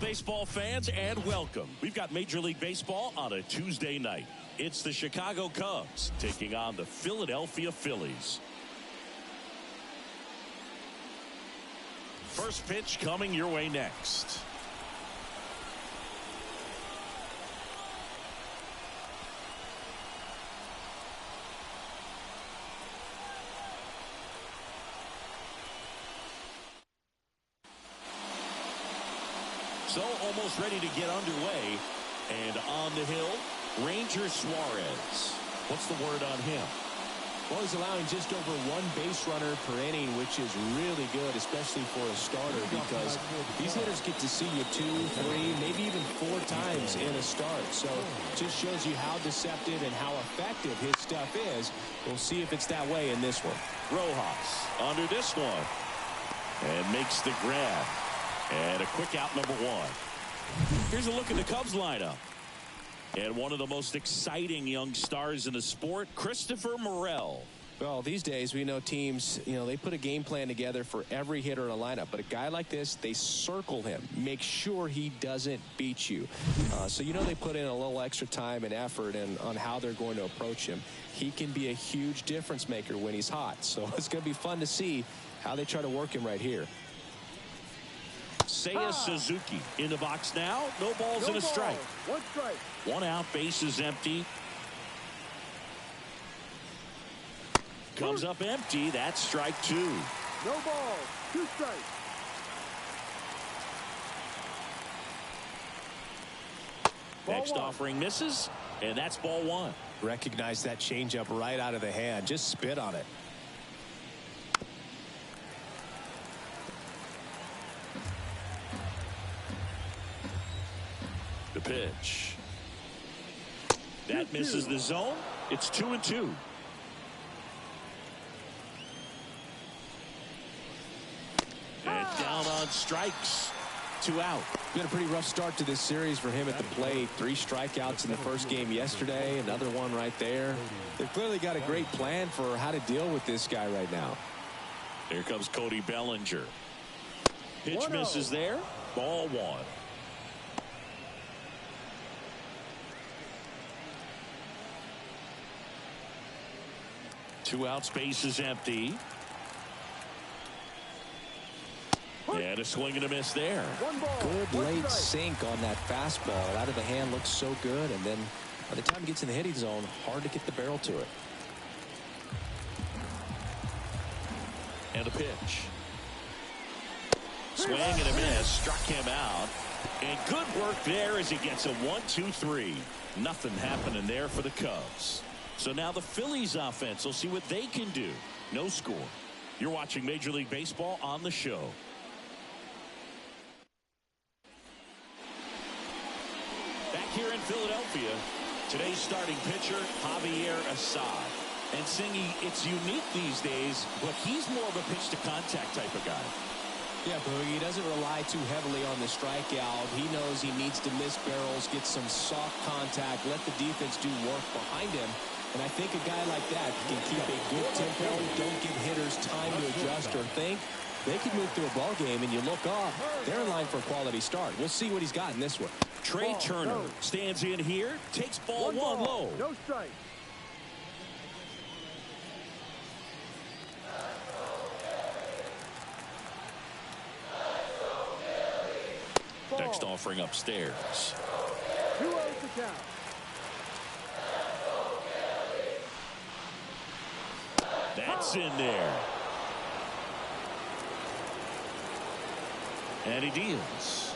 baseball fans, and welcome. We've got Major League Baseball on a Tuesday night. It's the Chicago Cubs taking on the Philadelphia Phillies. First pitch coming your way next. So almost ready to get underway. And on the hill, Ranger Suarez. What's the word on him? Well, he's allowing just over one base runner per inning, which is really good, especially for a starter, because these hitters get to see you 2, 3, maybe even 4 times in a start. So just shows you how deceptive and how effective his stuff is. We'll see if it's that way in this one. Rojas under this one and makes the grab. And a quick out, number 1. Here's a look at the Cubs lineup. And one of the most exciting young stars in the sport, Christopher Morel. Well, these days we know teams, they put a game plan together for every hitter in a lineup. But a guy like this, they circle him, make sure he doesn't beat you. So they put in a little extra time and effort on how they're going to approach him. He can be a huge difference maker when he's hot. So it's going to be fun to see how they try to work him right here. Seiya Suzuki in the box now. No balls and a strike. 1 strike. 1 out, base is empty. Comes up empty. That's strike 2. No ball. 2 strikes. Next offering misses, and that's ball 1. Recognize that changeup right out of the hand. Just spit on it. The pitch. That misses the zone. It's 2-2. And down on strikes. 2 out. Been a pretty rough start to this series for him at the plate. 3 strikeouts in the first game yesterday. Another one right there. They've clearly got a great plan for how to deal with this guy right now. Here comes Cody Bellinger. Pitch misses there. Ball 1. Two outs, base is empty. And a swing and a miss there. Good late sink on that fastball. Out of the hand looks so good, and then by the time it gets in the hitting zone, hard to get the barrel to it. And a pitch. Swing and a miss. Struck him out. And good work there as he gets a 1-2-3. Nothing happening there for the Cubs. So now the Phillies offense will see what they can do. No score. You're watching Major League Baseball on the show. Back here in Philadelphia, today's starting pitcher, Javier Assad. And Singy, it's unique these days, but he's more of a pitch to contact type of guy. Yeah, Boogie, he doesn't rely too heavily on the strikeout. He knows he needs to miss barrels, get some soft contact, let the defense do work behind him. And I think a guy like that can keep a good tempo, don't give hitters time to adjust or think. They can move through a ball game, and you look up, they're in line for a quality start. We'll see what he's got in this one. Trey Turner stands in here, takes ball 1 low. No strike. Next offering upstairs. 2 outs to count. That's in there. And he deals.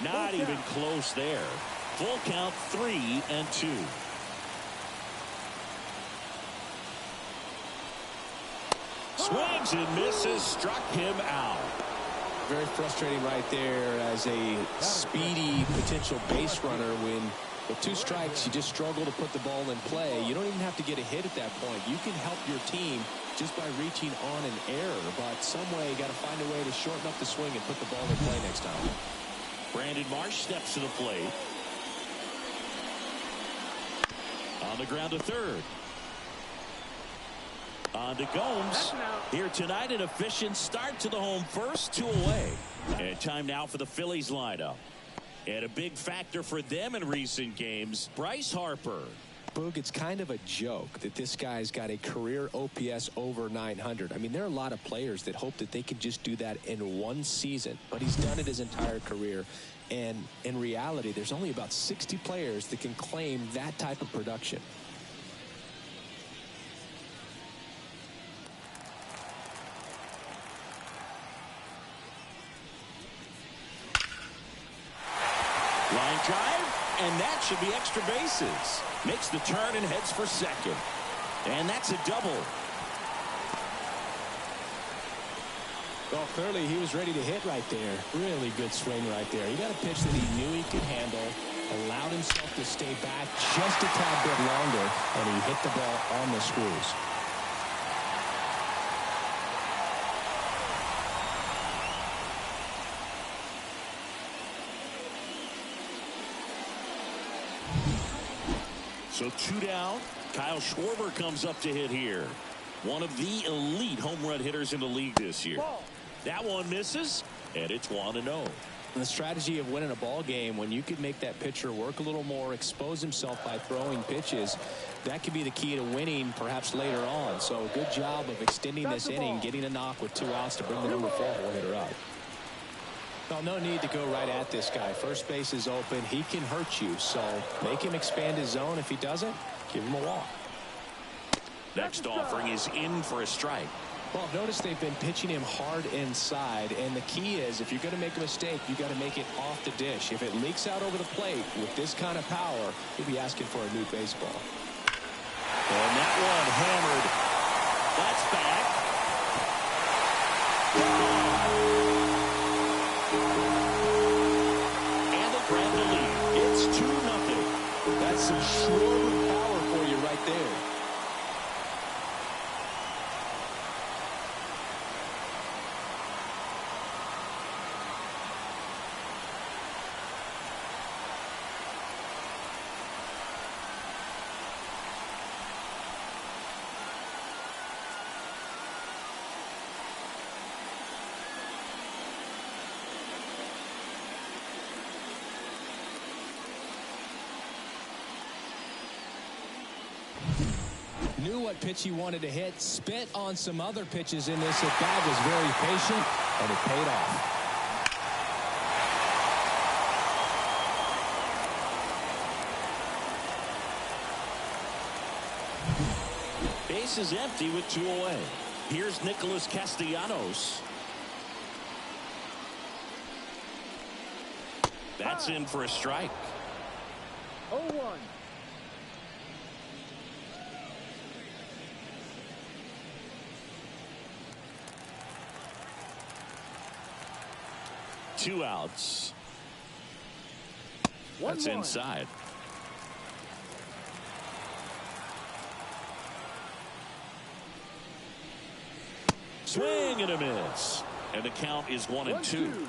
Not even close there. Full count, 3-2. Swings and misses, struck him out. Very frustrating right there as a speedy potential base runner when with 2 strikes you just struggle to put the ball in play. You don't even have to get a hit at that point. You can help your team just by reaching on an error, but some way you got to find a way to shorten up the swing and put the ball in play next time. Brandon Marsh steps to the plate. On the ground to third. On to Gomes. Here tonight, an efficient start to the home first, 2 away. And time now for the Phillies lineup. And a big factor for them in recent games, Bryce Harper. Boog, it's kind of a joke that this guy's got a career OPS over 900. I mean, there are a lot of players that hope that they can just do that in one season, but he's done it his entire career. And in reality, there's only about 60 players that can claim that type of production. Line drive, and that should be extra bases. Makes the turn and heads for second. And that's a double. Well, clearly he was ready to hit right there. Really good swing right there. He got a pitch that he knew he could handle, allowed himself to stay back just a tad bit longer, and he hit the ball on the screws. So 2 down. Kyle Schwarber comes up to hit here. One of the elite home run hitters in the league this year. That one misses, and it's 1-0. The strategy of winning a ball game, when you can make that pitcher work a little more, expose himself by throwing pitches, that could be the key to winning perhaps later on. So good job of extending this inning, getting a knock with 2 outs to bring the number 4 hole hitter up. Well, no need to go right at this guy. First base is open. He can hurt you, so make him expand his zone. If he doesn't, give him a walk. Next offering is in for a strike. Well, notice they've been pitching him hard inside, and the key is if you're going to make a mistake, you got to make it off the dish. If it leaks out over the plate with this kind of power, you'll be asking for a new baseball. And that one hammered. That's back. And they grab the lead. It's 2-0. That's some Schwarber power for you right there. Knew what pitch he wanted to hit, spit on some other pitches in this at bat, was very patient, and it paid off. Base is empty with 2 away. Here's Nicholas Castellanos. That's in for a strike. 0-1. Two outs. That's 1-1. inside. Swing and a miss. And the count is 1-2.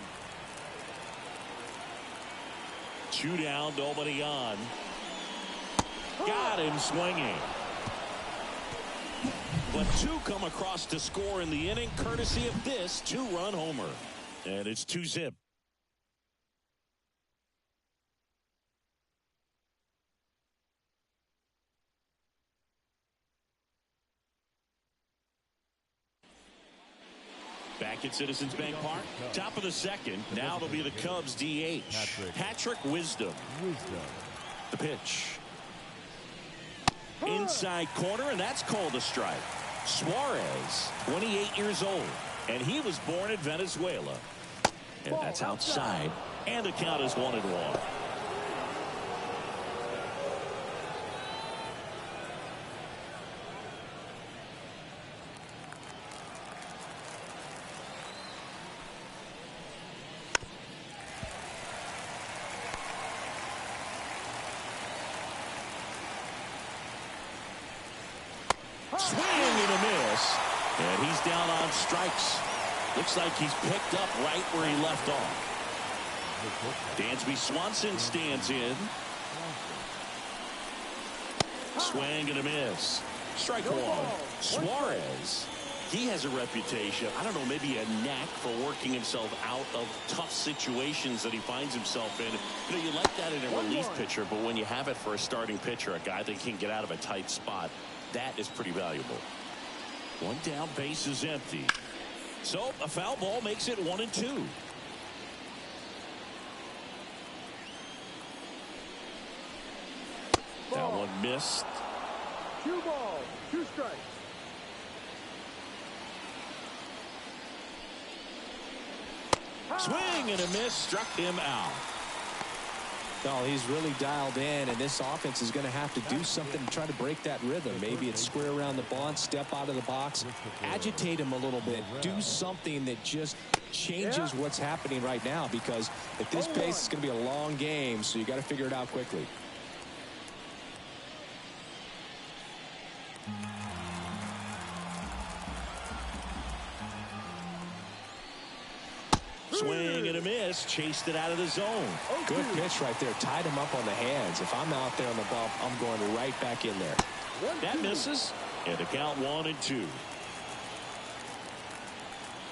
2 down, nobody on. Got him swinging. But 2 come across to score in the inning, courtesy of this 2-run homer. And it's 2-zip. Back at Citizens Bank Park, top of the second. Now it'll be the Cubs DH. Patrick Wisdom. The pitch. Inside corner, and that's called a strike. Suarez, 28 years old, and he was born in Venezuela. And that's outside, and the count is 1-1. Swing and a miss. And he's down on strikes. Looks like he's picked up right where he left off. Dansby Swanson stands in. Swing and a miss. Strike one. Suarez, he has a reputation, I don't know, maybe a knack for working himself out of tough situations that he finds himself in. You know, you like that in a relief pitcher, but when you have it for a starting pitcher, a guy that can get out of a tight spot, that is pretty valuable. One down, base is empty. So a foul ball makes it 1-2. That one missed. 2 balls, 2 strikes. Swing and a miss, struck him out. No, he's really dialed in, and this offense is going to have to do something to try to break that rhythm. Maybe it's square around the bunt, step out of the box, agitate him a little bit, do something that just changes what's happening right now, because at this pace it's going to be a long game, so you got to figure it out quickly. Swing and a miss, chased it out of the zone. Good pitch right there, tied him up on the hands. If I'm out there on the bump, I'm going right back in there. That misses, and the count 1-2.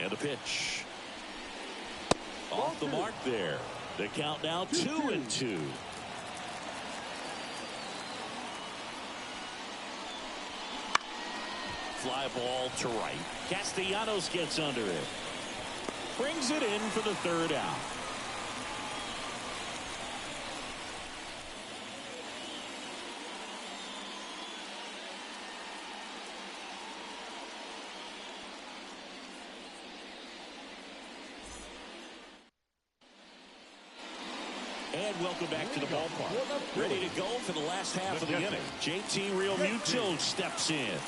And the pitch. Off the mark there. The count now 2-2. Fly ball to right. Castellanos gets under it. Brings it in for the third out. And welcome back to the ballpark. Ready to go for the last half of the inning. JT Realmuto steps in.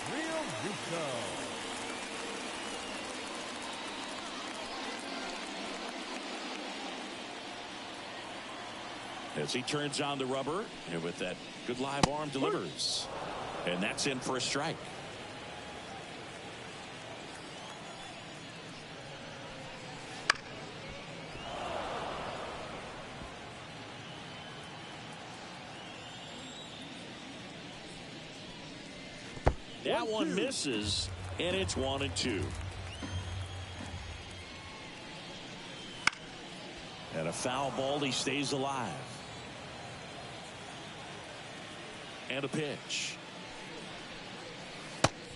As he turns on the rubber, and with that good live arm delivers. And that's in for a strike. That one misses, and it's 1-2. And a foul ball, he stays alive. And a pitch.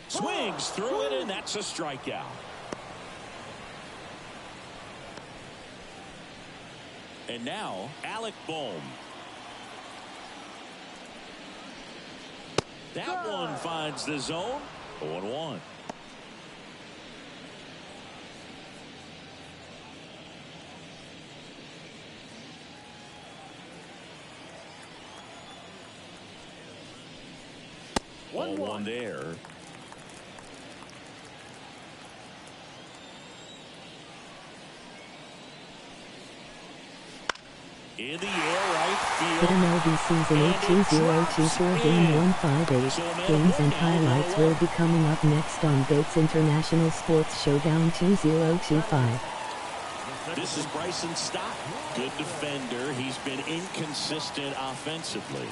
Swings through it, and that's a strikeout. And now, Alec Bohm. That one finds the zone. 0-1. One there. In the air, right field. MLB Season 8-2024 Game 158. Games and highlights will be coming up next on Bates International Sports Showdown 2025. This is Bryson Stott. Good defender. He's been inconsistent offensively.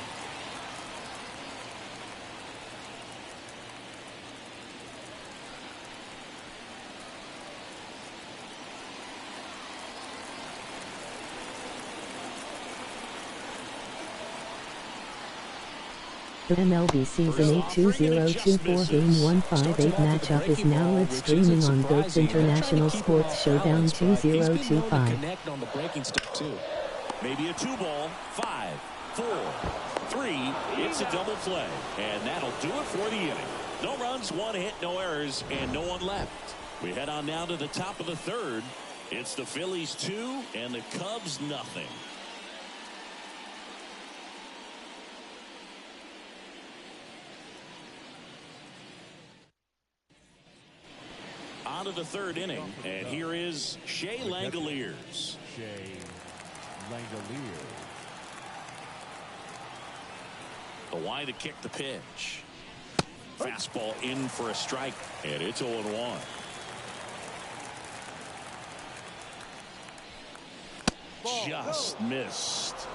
The MLB Season 8-2024 Game 158 matchup is now live streaming on Bates International Sports Showdown 2025. Maybe a 2-ball, 5, 4, 3. It's a double play, and that'll do it for the inning. No runs, 1 hit, no errors, and no one left. We head on now to the top of the third. It's the Phillies 2 and the Cubs nothing. On to the third inning, and here is Shea Langoliers. Hawaii to kick the pitch. Fastball in for a strike, and it's 0-1. Just missed.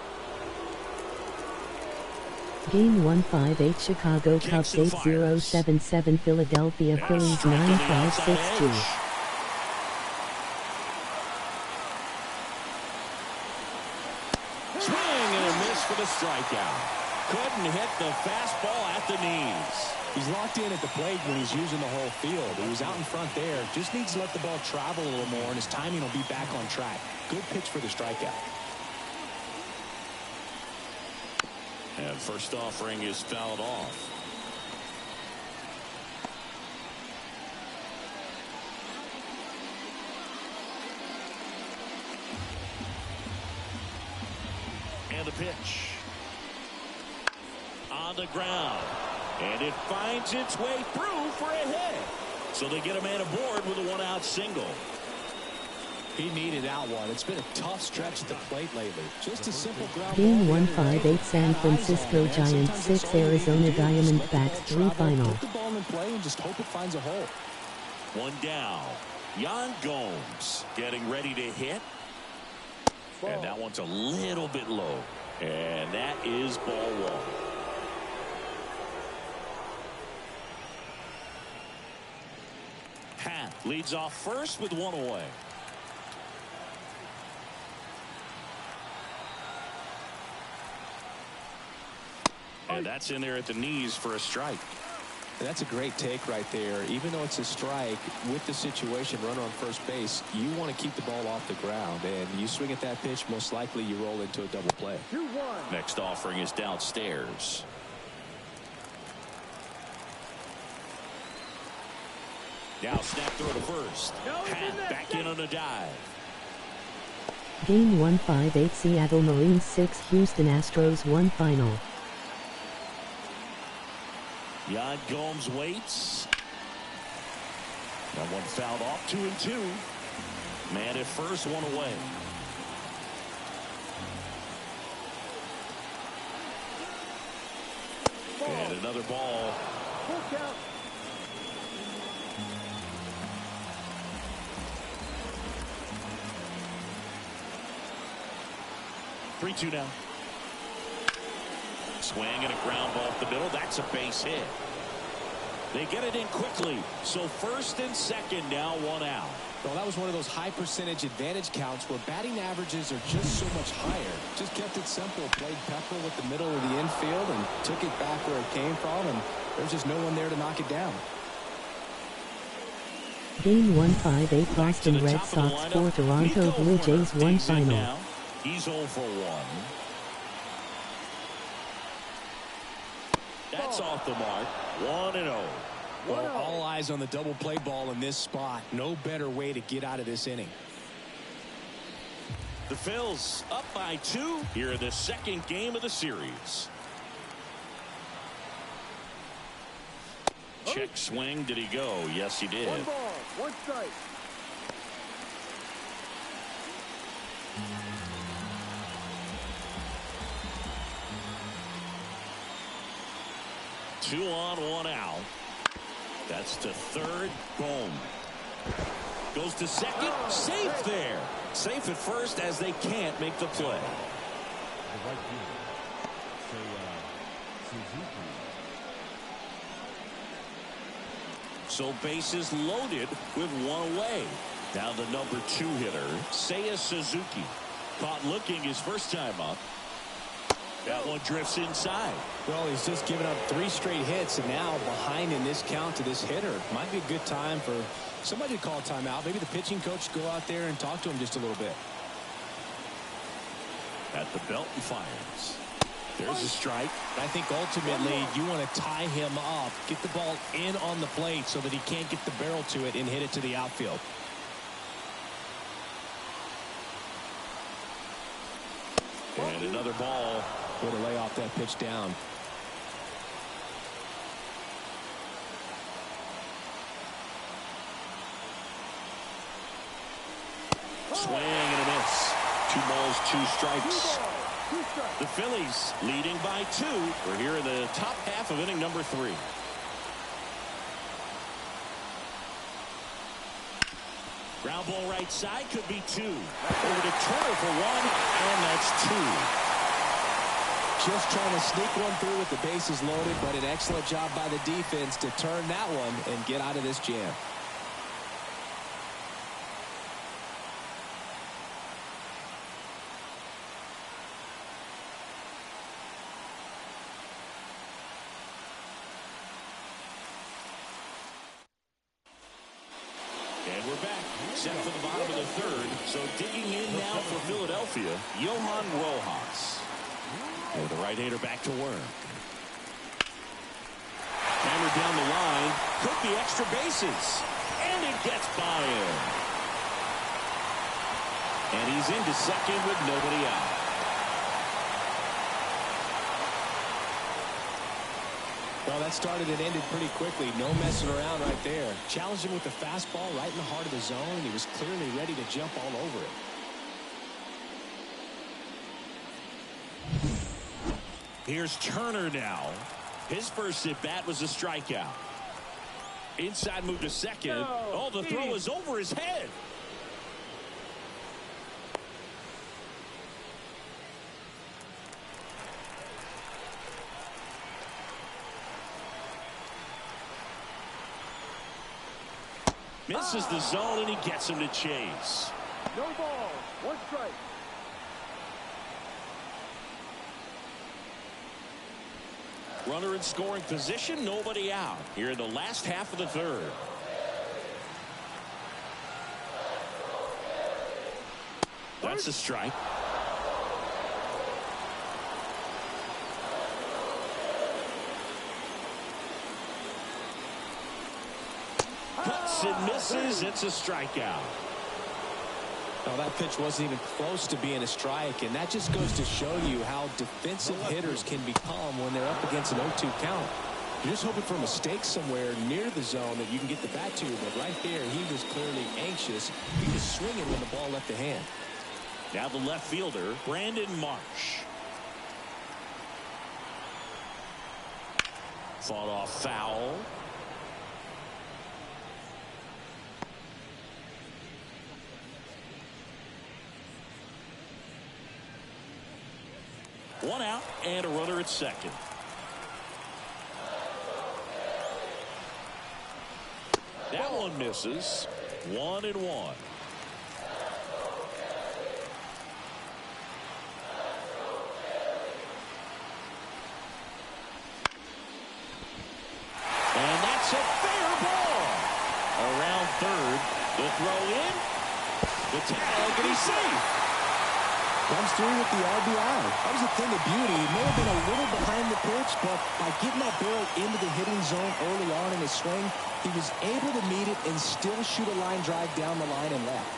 Game 158 Chicago Cubs 8077 Philadelphia Phillies 9562. Swing and a miss for the strikeout. Couldn't hit the fastball at the knees. He's locked in at the plate when he's using the whole field. He was out in front there. Just needs to let the ball travel a little more, and his timing will be back on track. Good pitch for the strikeout. And first offering is fouled off. And the pitch. On the ground. And it finds its way through for a hit. So they get a man aboard with a one-out single. He needed that one. It's been a tough stretch at the plate lately. Just a simple ground ball. Game 158 San Francisco Giants 6 Arizona Diamondbacks 3 final. Put the ball in play and just hope it finds a hole. One down. Yan Gomes getting ready to hit. And that one's a little bit low. And that is ball one. Happ leads off first with one away. And that's in there at the knees for a strike. And that's a great take right there. Even though it's a strike, with the situation, runner on first base, you want to keep the ball off the ground. And you swing at that pitch, most likely you roll into a double play. 2-1. Next offering is downstairs. Now snap throw to first. Happ back in on a dive. Game 158 Seattle Mariners 6 Houston Astros 1 final. Yan Gomes waits. That one fouled off. 2-2. Man at first, one away. And another ball. Full count. Three-two now. Swing and a ground ball up the middle. That's a base hit. They get it in quickly. So first and second now, one out. Well, that was one of those high percentage advantage counts where batting averages are just so much higher. Just kept it simple. Played pepper with the middle of the infield and took it back where it came from. And there's just no one there to knock it down. Game 158 Boston Red Sox 4 Toronto Blue Jays 1 final. He's 0 for 1. That's off the mark. 1-0. Well, all eyes on the double play ball in this spot. No better way to get out of this inning. The Phils up by 2 here in the second game of the series. Check swing. Did he go? Yes, he did. 1 ball, 1 strike. Two on, one out. That's to third. Boom. Goes to second. Safe there. Safe at first as they can't make the play. So bases loaded with one away. Now the number 2 hitter, Seiya Suzuki. Caught looking his first time up. That one drifts inside. Well, he's just given up 3 straight hits, and now behind in this count to this hitter. Might be a good time for somebody to call a timeout. Maybe the pitching coach go out there and talk to him just a little bit. At the belt and fires. There's a strike. I think ultimately you want to tie him up, get the ball in on the plate so that he can't get the barrel to it and hit it to the outfield. And another ball. Way to lay off that pitch down. Swing and a miss. 2 balls, 2 strikes. 2 strikes. The Phillies leading by 2. We're here in the top half of inning number 3. Ground ball right side, could be 2. Over to Turner for 1, and that's 2. Just trying to sneak one through with the bases loaded, but an excellent job by the defense to turn that one and get out of this jam. And we're back, set for the bottom of the third. So digging in now for Philadelphia, Johan Rojas. And the right-hander back to work. Hammered down the line. Could be extra bases. And it gets by him. And he's into second with nobody out. Well, that started and ended pretty quickly. No messing around right there. Challenged him with the fastball right in the heart of the zone, and he was clearly ready to jump all over it. Here's Turner now. His first at-bat was a strikeout. Inside move to second. Oh, the throw is over his head. Misses the zone, and he gets him to chase. No ball. One strike. Runner in scoring position, nobody out. Here in the last half of the third. That's a strike. Cuts and misses. It's a strikeout. Well, that pitch wasn't even close to being a strike, and that just goes to show you how defensive hitters can become when they're up against an 0-2 count. You're just hoping for a mistake somewhere near the zone that you can get the bat to, but right there, he was clearly anxious. He was swinging when the ball left the hand. Now the left fielder, Brandon Marsh. Fought off foul. One out and a runner at second. That one misses. 1-1. And that's a fair ball. Around third. The throw in. The tag, and he's safe. Comes through with the RBI. That was a thing of beauty. He may have been a little behind the pitch, but by getting that barrel into the hitting zone early on in his swing, he was able to meet it and still shoot a line drive down the line and left.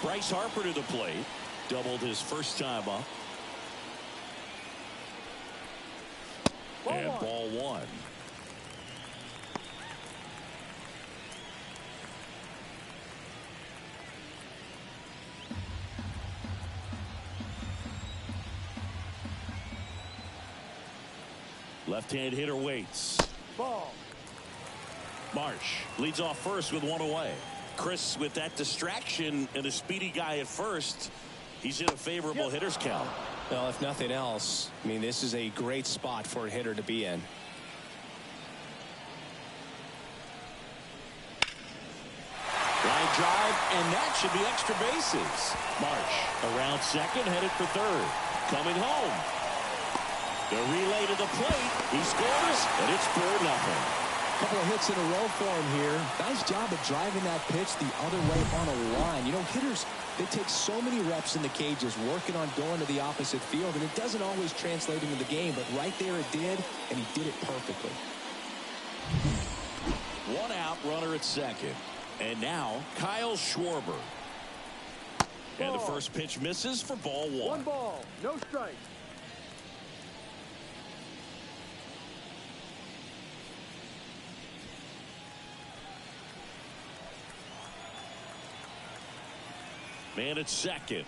Bryce Harper to the plate. Doubled his first time up. And ball one. Left-hand hitter waits. Ball. Marsh leads off first with one away. Chris, with that distraction and a speedy guy at first, he's in a favorable hitter's count. Well, if nothing else, I mean, this is a great spot for a hitter to be in. Line drive, and that should be extra bases. Marsh around second, headed for third. Coming home. The relay to the plate. He scores, and it's 4-0. Couple of hits in a row for him here. Nice job of driving that pitch the other way on a line. You know, hitters, they take so many reps in the cages working on going to the opposite field, and it doesn't always translate into the game, but right there it did, and he did it perfectly. One out, runner at second. And now, Kyle Schwarber. And the first pitch misses for ball one. One ball, no strike. Man at second.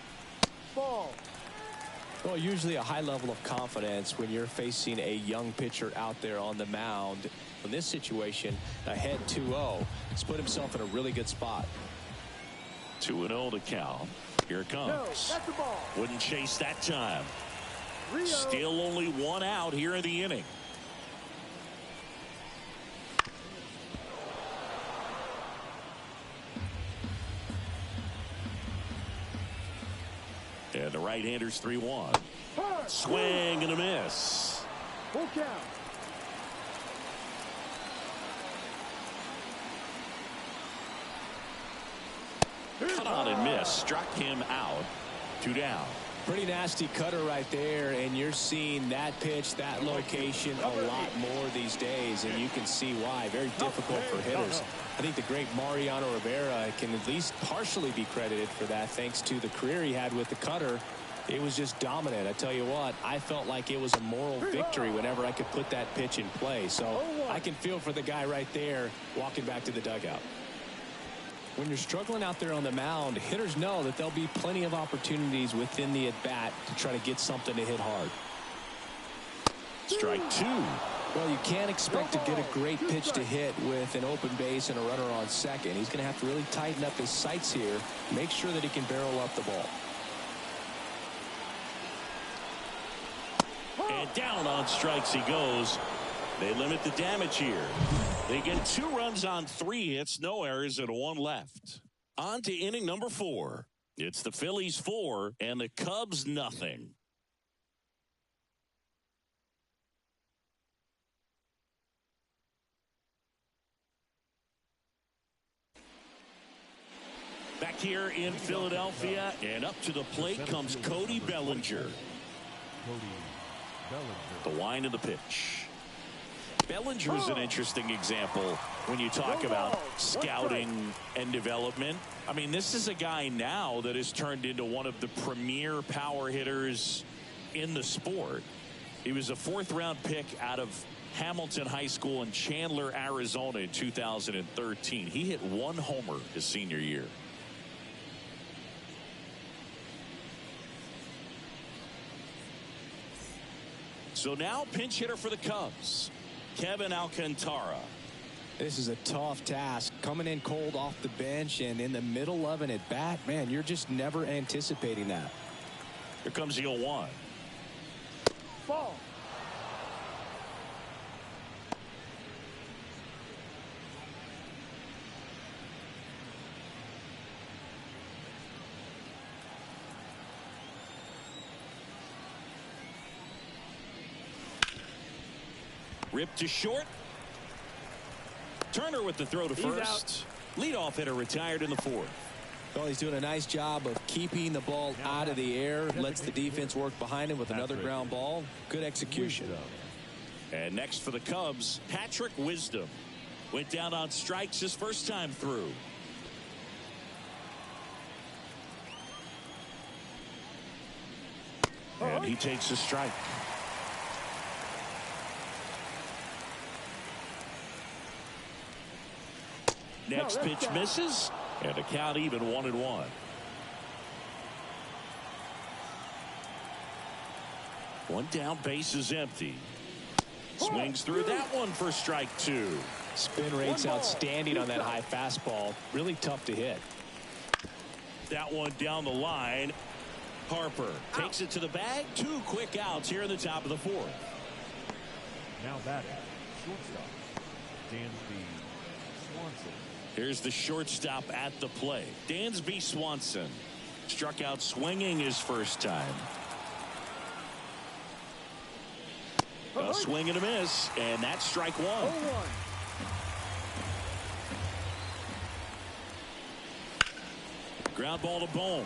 Ball. Well, usually a high level of confidence when you're facing a young pitcher out there on the mound. In this situation, ahead 2-0. He's put himself in a really good spot. 2-0 to count. Here it comes. No, that's the ball. Wouldn't chase that time. Still only one out here in the inning. And the right-hander's 3-1. Swing and a miss. Full count. Cut on and miss. Struck him out. 2 down. Pretty nasty cutter right there, and you're seeing that pitch, that location a lot more these days, and you can see why. Very difficult for hitters. I think the great Mariano Rivera can at least partially be credited for that, thanks to the career he had with the cutter. It was just dominant. I tell you what, I felt like it was a moral victory whenever I could put that pitch in play. So I can feel for the guy right there walking back to the dugout. When you're struggling out there on the mound, hitters know that there'll be plenty of opportunities within the at-bat to try to get something to hit hard. Strike 2. Well, you can't expect to get a great pitch to hit with an open base and a runner on second. He's going to have to really tighten up his sights here, make sure that he can barrel up the ball. And down on strikes he goes. They limit the damage here. They get 2 runs on 3 hits, no errors, and 1 left. On to inning number 4. It's the Phillies 4 and the Cubs nothing. Back here in Philadelphia, and up to the plate comes Cody Bellinger. The wind of the pitch. Bellinger is an interesting example when you talk about scouting and development. I mean, this is a guy now that has turned into one of the premier power hitters in the sport. He was a 4th-round pick out of Hamilton High School in Chandler, Arizona in 2013. He hit 1 homer his senior year. So now pinch hitter for the Cubs, Kevin Alcantara. This is a tough task, coming in cold off the bench and in the middle of an at-bat. Man, you're just never anticipating that. Here comes the 0-1. Ball. Ripped to short. Turner with the throw to first. Leadoff hitter retired in the 4th. Well, he's doing a nice job of keeping the ball out of the air. Lets the defense work behind him with another ground ball. Good execution. And next for the Cubs, Patrick Wisdom. Went down on strikes his first time through. And he takes a strike. Next pitch misses, and the count even 1-1. One down, base is empty. Swings through that one for strike 2. Spin rate's outstanding on that high fastball. Really tough to hit. That one down the line. Harper takes it to the bag. 2 quick outs here in the top of the 4th. Now batting, shortstop, Dansby Swanson. Here's the shortstop at the plate. Dansby Swanson struck out swinging his first time. A swing and a miss, and that's strike 1. Ground ball to Bohm.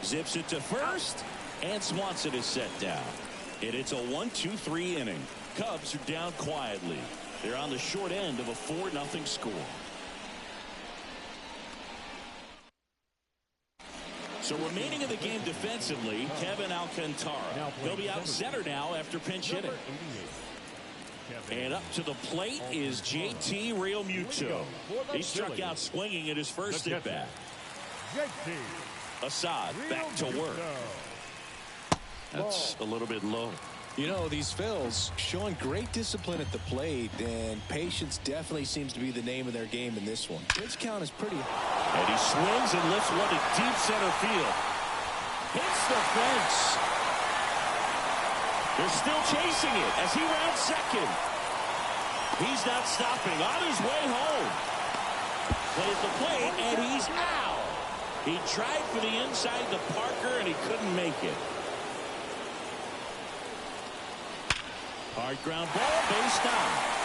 Zips it to first, and Swanson is set down. And it's a 1-2-3 inning. Cubs are down quietly. They're on the short end of a 4-0 score. So remaining in the game defensively, Kevin Alcantara. He'll be out center now after pinch hitting. And up to the plate is JT Realmuto. He struck out swinging at his first at bat. Assad back to work. That's a little bit low. You know, these Phils showing great discipline at the plate, and patience definitely seems to be the name of their game in this one. Pitch count is pretty high. And he swings and lifts one to deep center field. Hits the fence. They're still chasing it as he rounds second. He's not stopping. On his way home. Plays the plate, and he's out. He tried for the inside to Parker, and he couldn't make it. Hard ground ball, base down.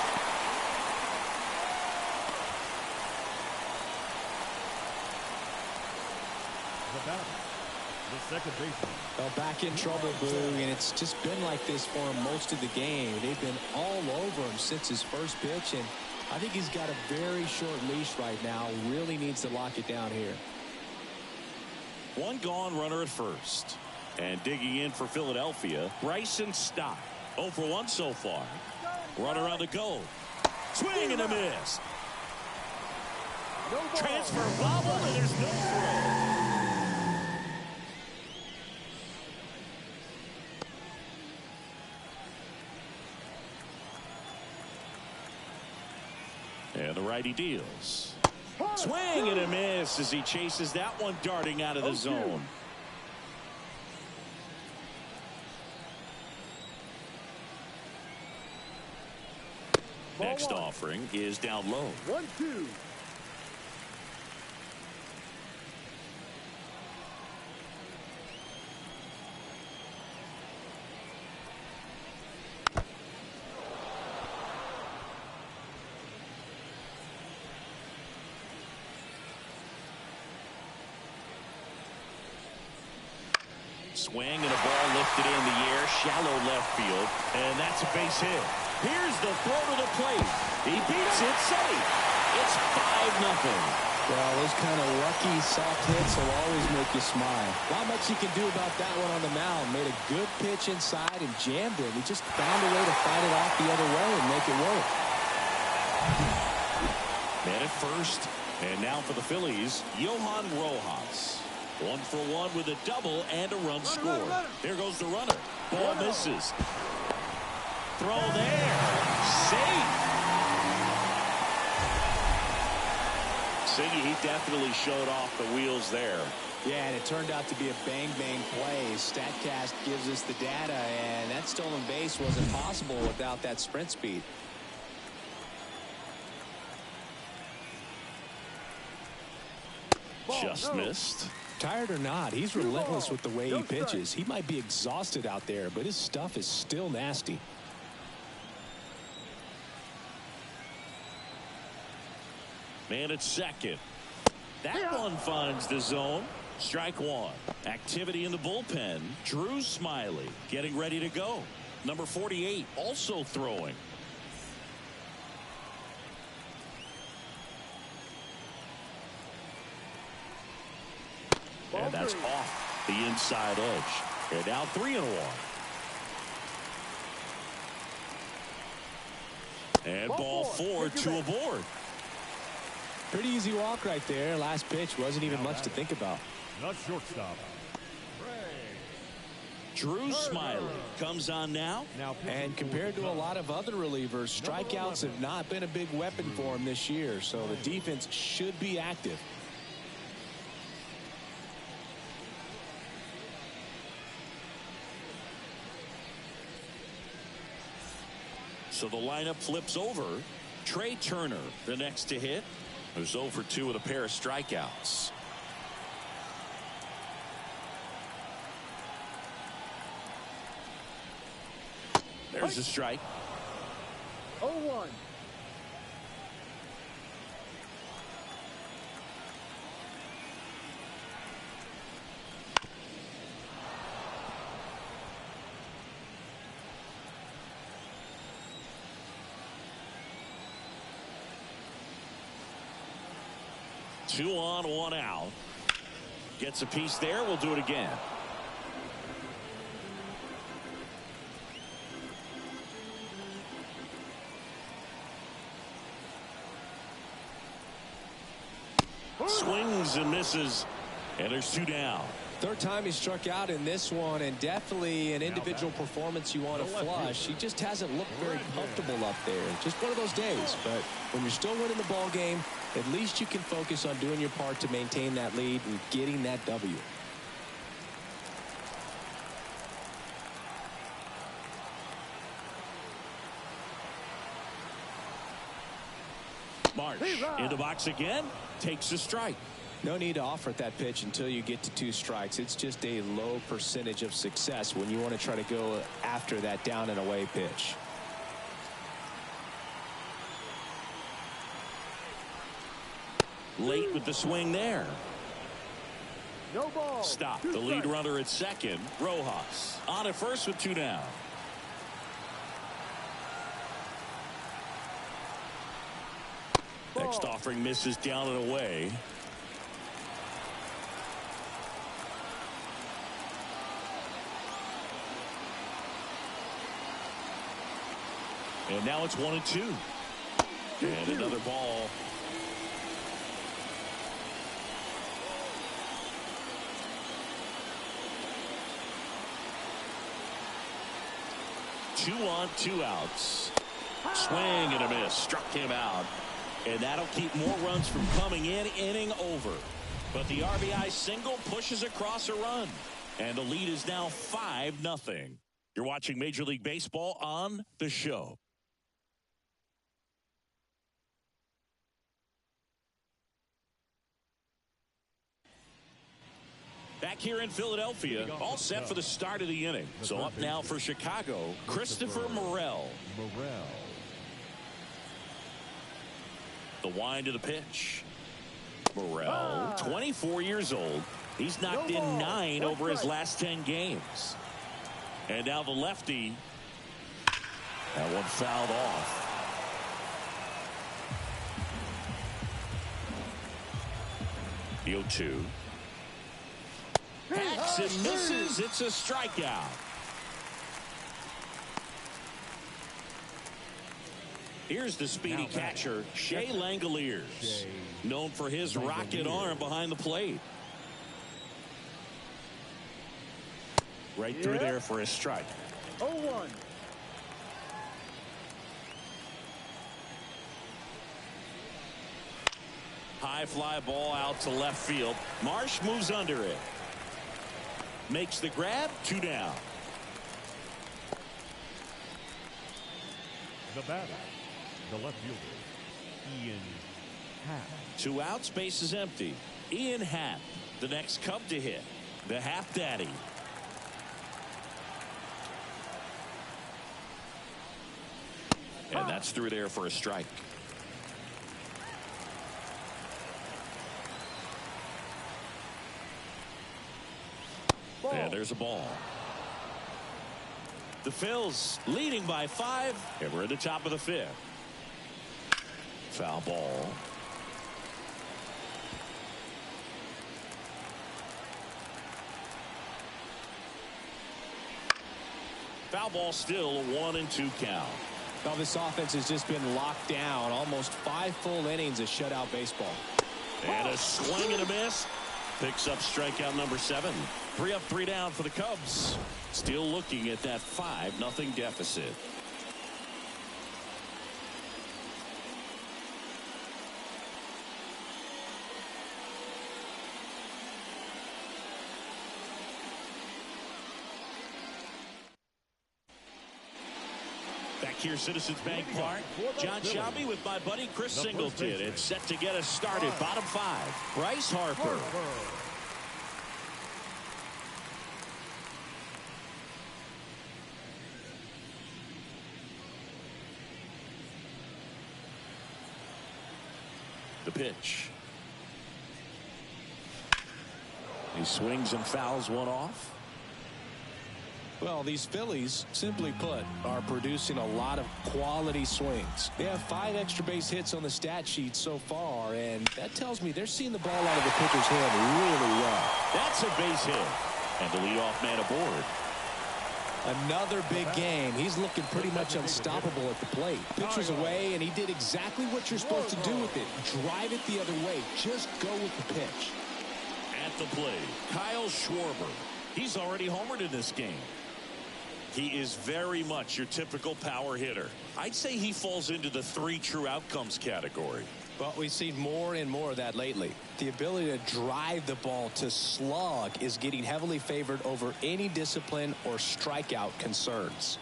The second baseman. Well, back in trouble, Boog, and it's just been like this for him most of the game. They've been all over him since his first pitch, and I think he's got a very short leash right now. Really needs to lock it down here. One gone, runner at first. And digging in for Philadelphia, Bryson Stott. 0 for 1 so far. Runner on the go. Swing and a miss. Transfer bobble, and there's no throw. And the righty deals. Swing and a miss as he chases that one darting out of the zone. Next offering is down low. 1-2. Swing and a ball lifted in the air, shallow left field, and that's a base hit. Here's the throw to the plate. He beats it safe. It's 5-0. Well, those kind of lucky soft hits will always make you smile. Not much you can do about that one on the mound. Made a good pitch inside and jammed it. He just found a way to fight it off the other way and make it work. Man at first, and now for the Phillies, Johan Rojas. 1 for 1 with a double and a run scored. There goes the runner. Ball misses. Throw there. Safe. Siggy, he definitely showed off the wheels there. Yeah, and it turned out to be a bang-bang play. StatCast gives us the data, and that stolen base wasn't possible without that sprint speed. Just missed. Tired or not, he's relentless with the way he pitches. He might be exhausted out there, but his stuff is still nasty. Man at second. That one finds the zone. Strike one. Activity in the bullpen. Drew Smiley getting ready to go. Number 48 also throwing. And that's off the inside edge. They're now 3-1. And ball 4, 2 aboard. Pretty easy walk right there. Last pitch wasn't even much to think about. The shortstop. Drew Smiley comes on now. And compared to a lot of other relievers, strikeouts have not been a big weapon for him this year. So the defense should be active. So the lineup flips over. Trey Turner, the next to hit, who's 0 for 2 with a pair of strikeouts. There's a strike. 0-1. Two on, 1 out. Gets a piece there. We'll do it again. Swings and misses. And there's 2 down. Third time he struck out in this one, and definitely an individual performance you want to flush. He just hasn't looked very comfortable up there. Just one of those days. But when you're still winning the ball game, at least you can focus on doing your part to maintain that lead and getting that W. Marsh in the box again, takes a strike. No need to offer at that pitch until you get to 2 strikes. It's just a low percentage of success when you want to try to go after that down and away pitch. Late with the swing there. No ball. Stop. 2 The lead strikes. runner at second, Rojas. On at first with 2 down. Ball. Next offering misses down and away. And now it's 1-2. And another ball. Two on, 2 outs. Swing and a miss. Struck him out. And that'll keep more runs from coming in. Inning over. But the RBI single pushes across a run. And the lead is now 5-0. You're watching Major League Baseball on The Show. Back here in Philadelphia, all set for the start of the inning. So up now for Chicago, Christopher Morel. The wind of the pitch. Morel, 24 years old. He's knocked in 9 over his last 10 games. And now the lefty. That one fouled off. The 0-2. Hacks and misses. It's a strikeout. Here's the speedy catcher, Shea Langoliers, known for his rocket arm behind the plate. Right through there for a strike. 0-1. High fly ball out to left field. Marsh moves under it. Makes the grab. 2 down. The batter, the left fielder, Ian Happ. 2 outs, base is empty. Ian Happ, the next Cub to hit. The Happ Daddy. And that's through there for a strike. And there's a ball. The Phils leading by 5, and we're at the top of the 5th. Foul ball. Foul ball, still a 1-2 count. Well, this offense has just been locked down. Almost 5 full innings of shutout baseball. And a swing and a miss. Picks up strikeout number 7. 3 up, 3 down for the Cubs. Still looking at that 5-0 deficit. Back here, Citizens Bank Park. John Shelby with my buddy Chris Singleton. It's set to get us started. Bottom 5. Bryce Harper. The pitch. He swings and fouls one off. Well, these Phillies, simply put, are producing a lot of quality swings. They have 5 extra base hits on the stat sheet so far, and that tells me they're seeing the ball out of the pitcher's hand really well. That's a base hit. And the leadoff man aboard. Another big game. He's looking pretty much unstoppable at the plate. Pitcher's away, and he did exactly what you're supposed to do with it. Drive it the other way. Just go with the pitch. At the plate, Kyle Schwarber. He's already homered in this game. He is very much your typical power hitter. I'd say he falls into the 3 true outcomes category. Well, we've seen more and more of that lately. The ability to drive the ball to slug is getting heavily favored over any discipline or strikeout concerns.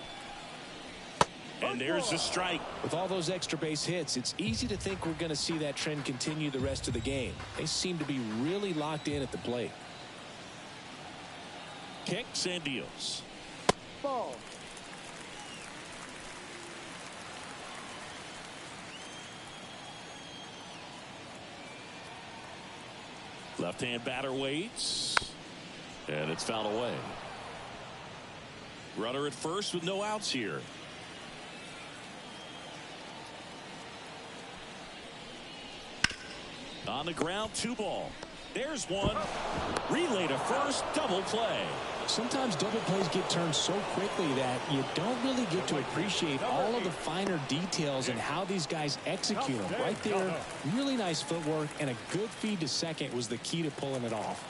And there's the strike. With all those extra base hits, it's easy to think we're going to see that trend continue the rest of the game. They seem to be really locked in at the plate. Kicks and deals. Ball. Left-hand batter waits. And it's fouled away. Runner at first with no outs here. On the ground, 2 ball. There's one. Relay to first, double play. Sometimes double plays get turned so quickly that you don't really get to appreciate all of the finer details and how these guys execute them. Right there, really nice footwork, and a good feed to second was the key to pulling it off.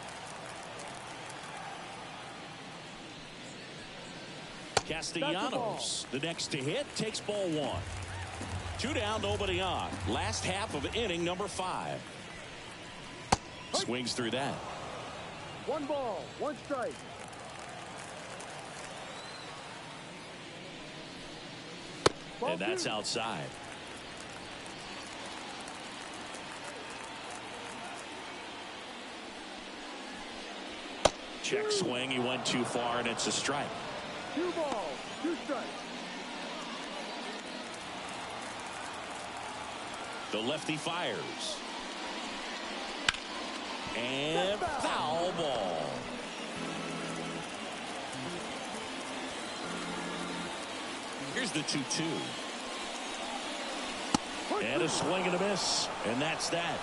Castellanos, the next to hit, takes ball 1. 2 down, nobody on. Last half of inning number 5. Swings through that. 1 ball, 1 strike. And that's outside. Check swing. He went too far, and it's a strike. 2 balls, 2 strikes. The lefty fires. And foul ball. Here's the 2-2. And a swing and a miss. And that's that.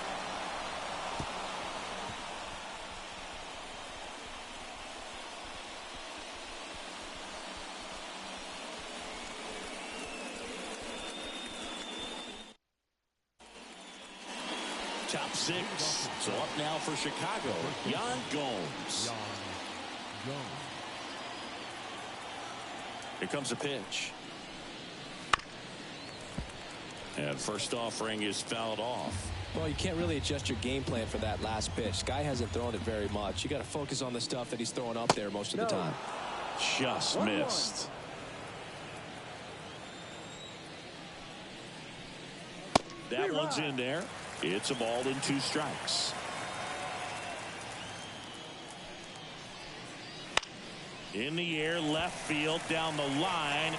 Top 6. So up now for Chicago, Yan Gomes. Here comes a pitch. And first offering is fouled off. Well, you can't really adjust your game plan for that last pitch. Guy hasn't thrown it very much. You got to focus on the stuff that he's throwing up there most of the time. Just missed. That one's in there. It's a ball in 2 strikes. In the air, left field, down the line.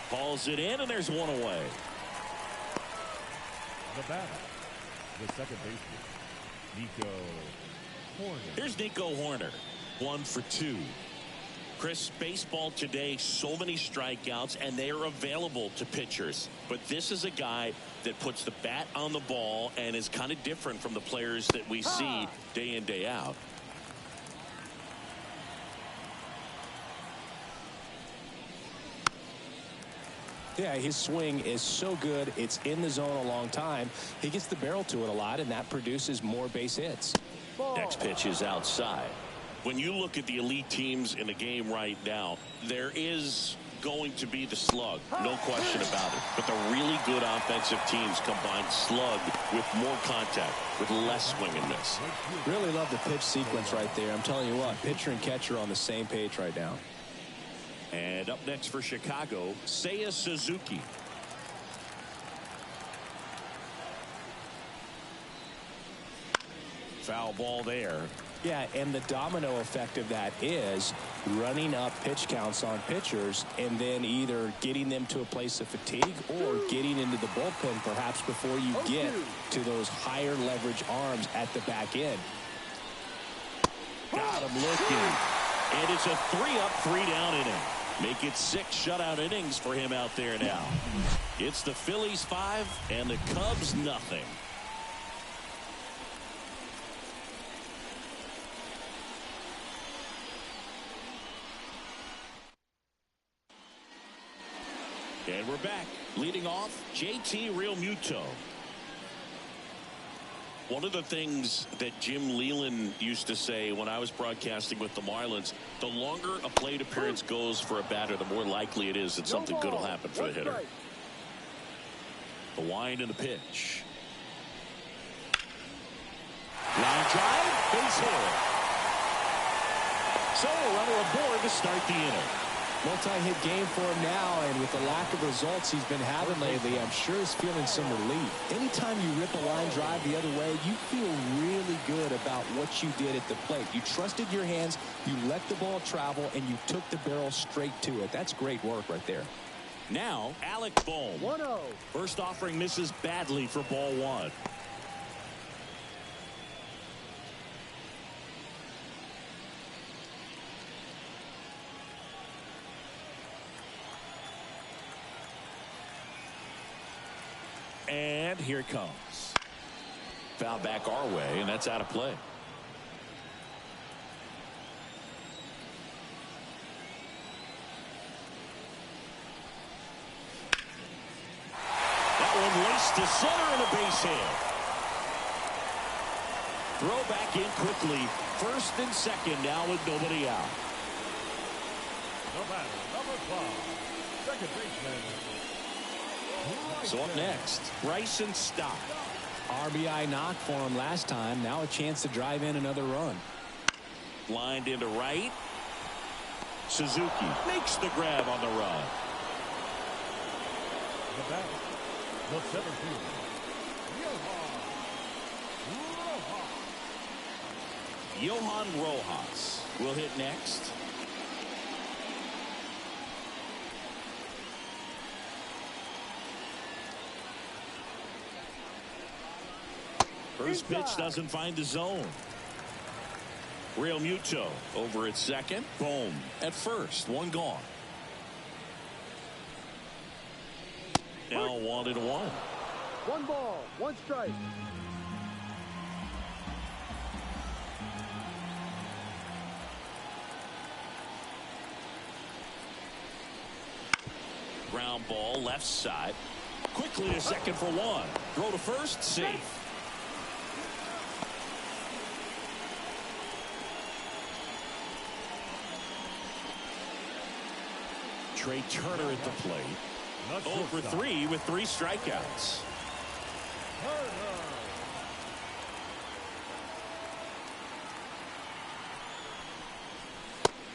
Hauls it in, and there's 1 away. The batter, the second baseman, Nico Horner. Here's Nico Horner, 1 for 2. Chris, baseball today, so many strikeouts, and they are available to pitchers. But this is a guy that puts the bat on the ball and is kind of different from the players that we see day in, day out. Yeah, his swing is so good. It's in the zone a long time. He gets the barrel to it a lot, and that produces more base hits. Next pitch is outside. When you look at the elite teams in the game right now, there is going to be the slug, no question about it. But the really good offensive teams combine slug with more contact, with less swing and miss. Really love the pitch sequence right there. I'm telling you what, pitcher and catcher are on the same page right now. And up next for Chicago, Seiya Suzuki. Foul ball there. Yeah, and the domino effect of that is running up pitch counts on pitchers and then either getting them to a place of fatigue or getting into the bullpen perhaps before you get to those higher leverage arms at the back end. Got him looking. And it's a 3-up, 3-down inning. Make it 6 shutout innings for him out there now. It's the Phillies 5 and the Cubs nothing. And we're back. Leading off, JT Realmuto. One of the things that Jim Leland used to say when I was broadcasting with the Marlins, the longer a plate appearance goes for a batter, the more likely it is that something good will happen for the hitter. The wind and the pitch. Line drive, base hit. So a runner aboard to start the inning. Multi-hit game for him now, and with the lack of results he's been having lately, I'm sure he's feeling some relief. Anytime you rip a line drive the other way, you feel really good about what you did at the plate. You trusted your hands, you let the ball travel, and you took the barrel straight to it. That's great work right there. Now, Alec Bohm. 1-0. First offering misses badly for ball one. And here it comes. Foul back our way, and that's out of play. That one laced to center and a base hit. Throw back in quickly. First and second now with nobody out. The batter, number 12, second baseman. So up next, Bryson Stott. RBI knock for him last time. Now a chance to drive in another run. Lined into right. Suzuki makes the grab on the run. The batter, the center fielder, Johan Rojas will hit next. First pitch doesn't find the zone. Real Muto over at second. Bohm at first. One gone. Now 1-1. 1 ball, 1 strike. Ground ball left side. Quickly to second for one. Throw to first. Safe. Trey Turner at the plate. 0 for 3 with 3 strikeouts.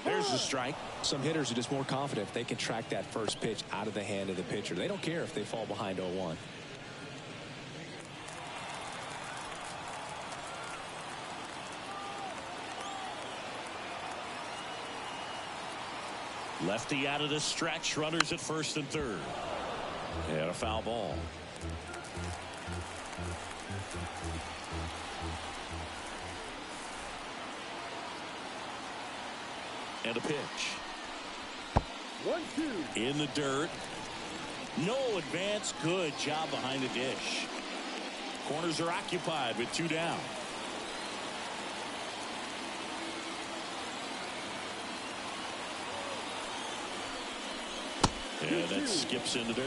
There's the strike. Some hitters are just more confident if they can track that first pitch out of the hand of the pitcher. They don't care if they fall behind 0-1. Lefty out of the stretch. Runners at first and third. And a foul ball. And a pitch. 1-2. In the dirt. No advance. Good job behind the dish. Corners are occupied with 2 down. And that skips in the dirt.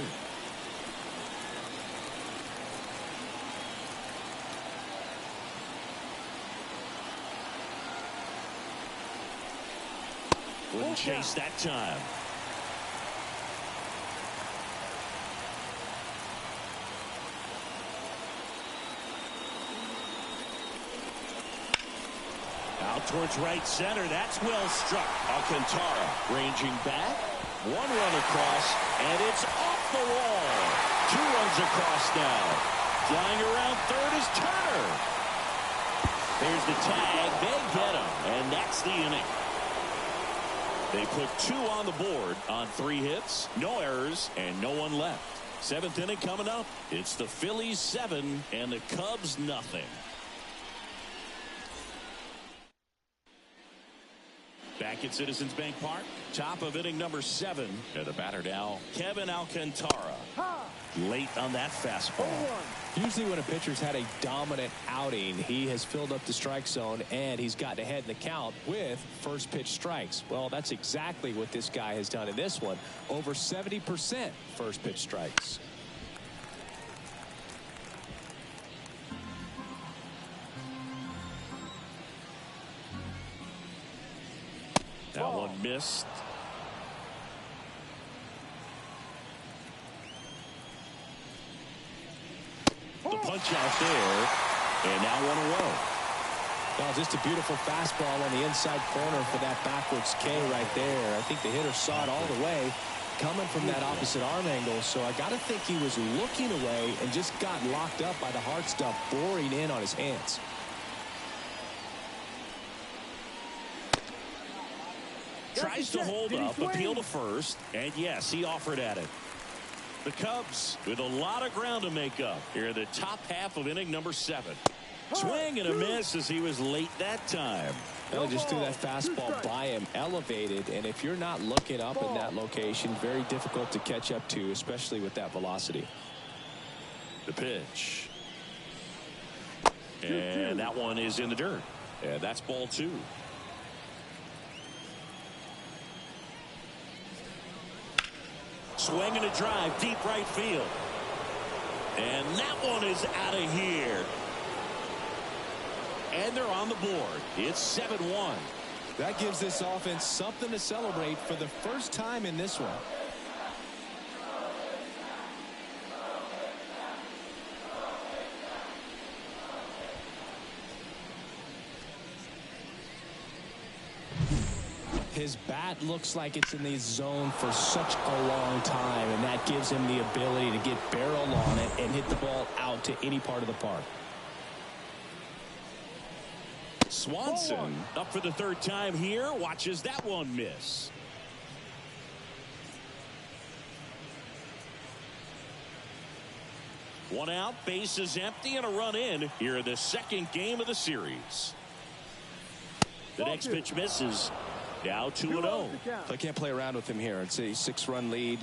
Wouldn't chase that time. Out towards right center. That's well struck. Alcantara ranging back. 1 run across, and it's off the wall. 2 runs across now. Flying around third is Turner. There's the tag. They get him, and that's the inning. They put 2 on the board on 3 hits, no errors, and no one left. 7th inning coming up. It's the Phillies 7 and the Cubs nothing. Back at Citizens Bank Park, top of inning number 7. And the batter now, Kevin Alcantara. Late on that fastball. Usually when a pitcher's had a dominant outing, he has filled up the strike zone and he's gotten ahead in the count with first pitch strikes. Well, that's exactly what this guy has done in this one. Over 70% first pitch strikes. That one missed. The punch out there, and now 1 away. Well, just a beautiful fastball on the inside corner for that backwards K right there. I think the hitter saw it all the way coming from that opposite arm angle. So I got to think he was looking away and just got locked up by the hard stuff boring in on his hands. Tries to hold up, appeal to first, and yes, he offered at it. The Cubs with a lot of ground to make up here in the top half of inning number 7. Swing and a miss as he was late that time. Well, just threw that fastball by him, elevated, and if you're not looking up in that location, very difficult to catch up to, especially with that velocity. The pitch. And that one is in the dirt. And that's ball 2. Swing and a drive, deep right field. And that one is out of here. And they're on the board. It's 7-1. That gives this offense something to celebrate for the first time in this one. His bat looks like it's in the zone for such a long time, and that gives him the ability to get barrel on it and hit the ball out to any part of the park. Swanson up for the 3rd time here. Watches that one miss. One out, bases empty, and a run in here in the 2nd game of the series. The next pitch misses. Now 2-0. I can't play around with him here. It's a 6-run lead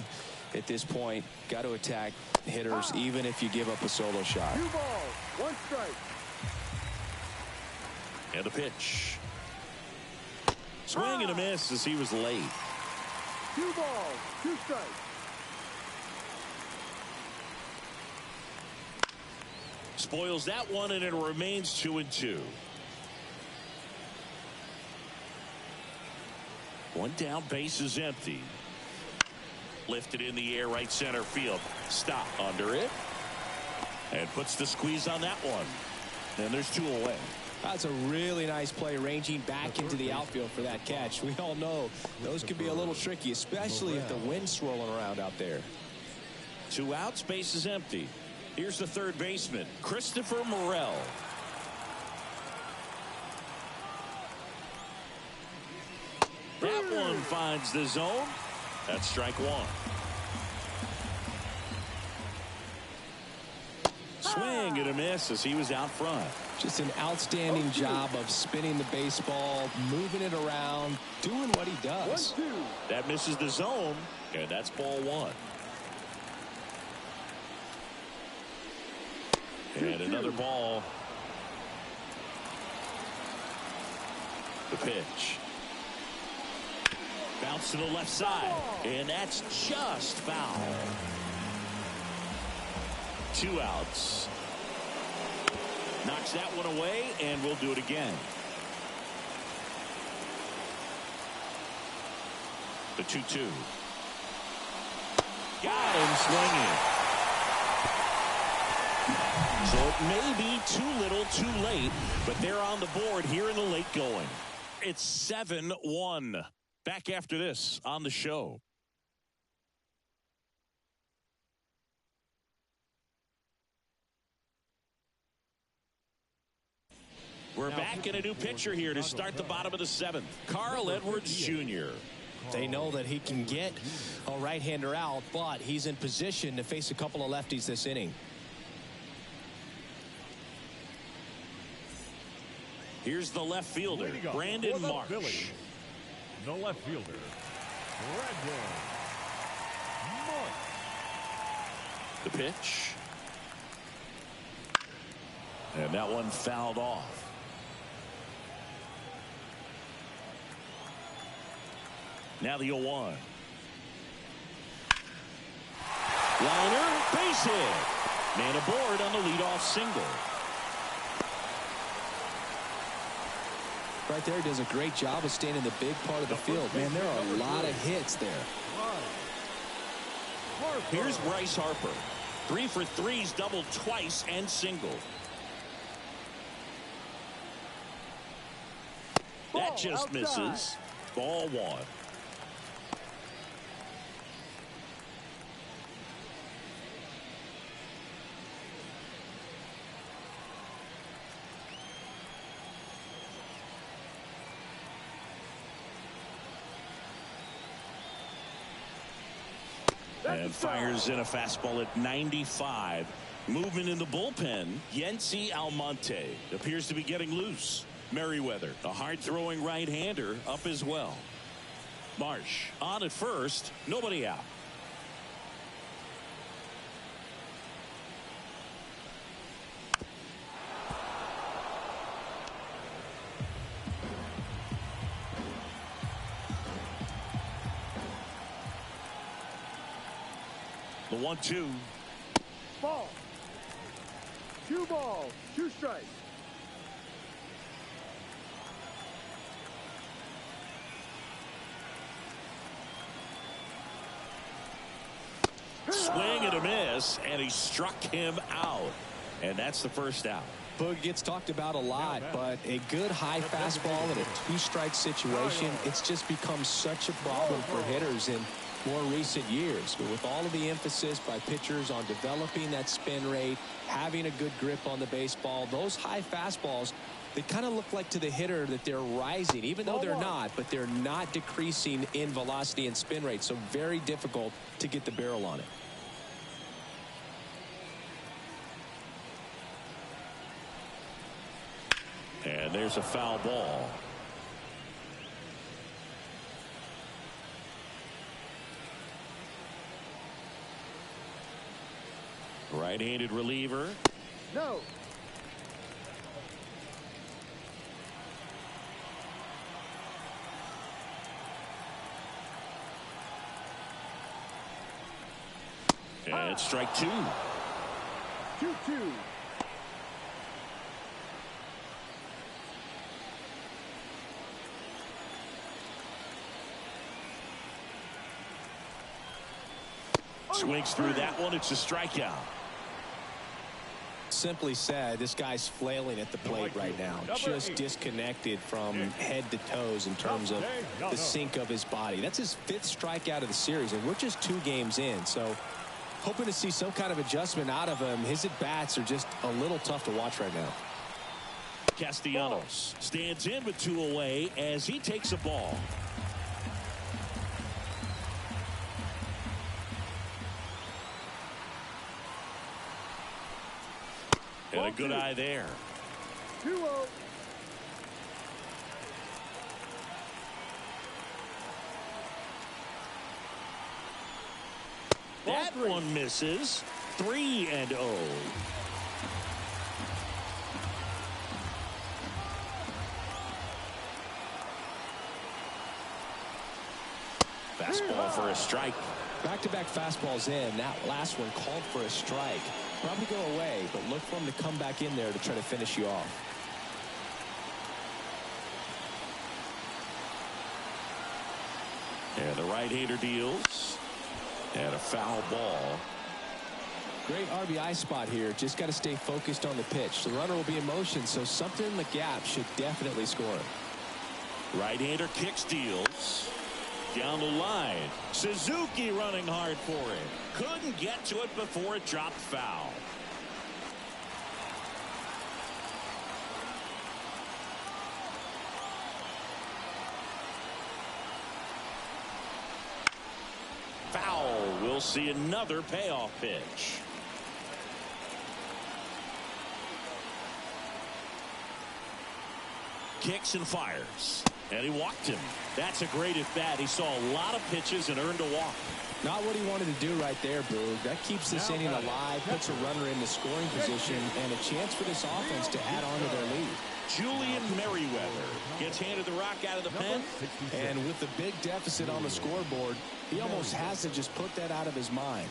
at this point. Got to attack hitters even if you give up a solo shot. 2 balls, 1 strike. And the pitch. Swing and a miss as he was late. 2 balls, 2 strikes. Spoils that one, and it remains 2-2. One down, base is empty. Lifted in the air, right center field. Stop under it. And puts the squeeze on that one. And there's 2 away. That's a really nice play, ranging back into the outfield for that catch. We all know those can be a little tricky, especially if the wind's swirling around out there. 2 outs, base is empty. Here's the 3rd baseman, Christopher Morel. That one finds the zone. That's strike 1. Swing and a miss as he was out front. Just an outstanding job of spinning the baseball, moving it around, doing what he does. 1-2. That misses the zone, and that's ball 1. And another ball. The pitch. Bounce to the left side, and that's just foul. 2 outs. Knocks that one away, and we'll do it again. The 2-2. Got him swinging. So it may be too little, too late, but they're on the board here in the late going. It's 7-1. Back after this on the show. We're back in a new pitcher here to start the bottom of the 7th. Carl Edwards Jr. They know that he can get a right-hander out, but he's in position to face a couple of lefties this inning. Here's the left fielder, Brandon Marsh. The left fielder, Brandon Marsh. The pitch. And that one fouled off. Now the 0-1. Liner, base hit. Man aboard on the leadoff single. Right there, does a great job of staying in the big part of the field. Man, there are a lot of hits there. Here's Bryce Harper. 3 for 3's doubled twice and singled. just outside. misses. Ball one. And fires in a fastball at 95. Movement in the bullpen. Yency Almonte appears to be getting loose. Merriweather, a hard-throwing right-hander, up as well. Marsh on at first. Nobody out. The 1-2. Ball. 2 balls, 2 strikes. Swing and a miss, and he struck him out. And that's the first out. Boog gets talked about a lot, but a good high fastball in a 2-strike situation, it's just become such a problem for hitters in more recent years. But with all of the emphasis by pitchers on developing that spin rate, having a good grip on the baseball, those high fastballs, they kind of look like to the hitter that they're rising, even though they're not, but they're not decreasing in velocity and spin rate. So very difficult to get the barrel on it. And there's a foul ball. Right-handed reliever. No. And strike 2. 2-2. Swings through that one. It's a strikeout. Simply said, this guy's flailing at the plate right now, just disconnected from head to toes in terms of the sink of his body. That's his 5th strikeout of the series, and we're just 2 games in, so hoping to see some kind of adjustment out of him. His at-bats are just a little tough to watch right now. Castellanos stands in with 2 away as he takes a ball. And a good eye there. 2-0. That one misses. 3-0. Fastball for a strike. Back-to-back fastballs in. That last one called for a strike. Probably go away, but look for him to come back in there to try to finish you off. And the right-hander deals. And a foul ball. Great RBI spot here. Just got to stay focused on the pitch. The runner will be in motion, so something in the gap should definitely score. Right-hander kicks, deals. Down the line. Suzuki running hard for it. Couldn't get to it before it dropped foul. Foul. We'll see another payoff pitch. Kicks and fires. And he walked him. That's a great at-bat. He saw a lot of pitches and earned a walk. Not what he wanted to do right there, Boog. That keeps this inning alive, puts a runner in the scoring position, and a chance for this offense to add on to their lead. Julian Merriweather gets handed the rock out of the pen. And with the big deficit on the scoreboard, he almost has to just put that out of his mind.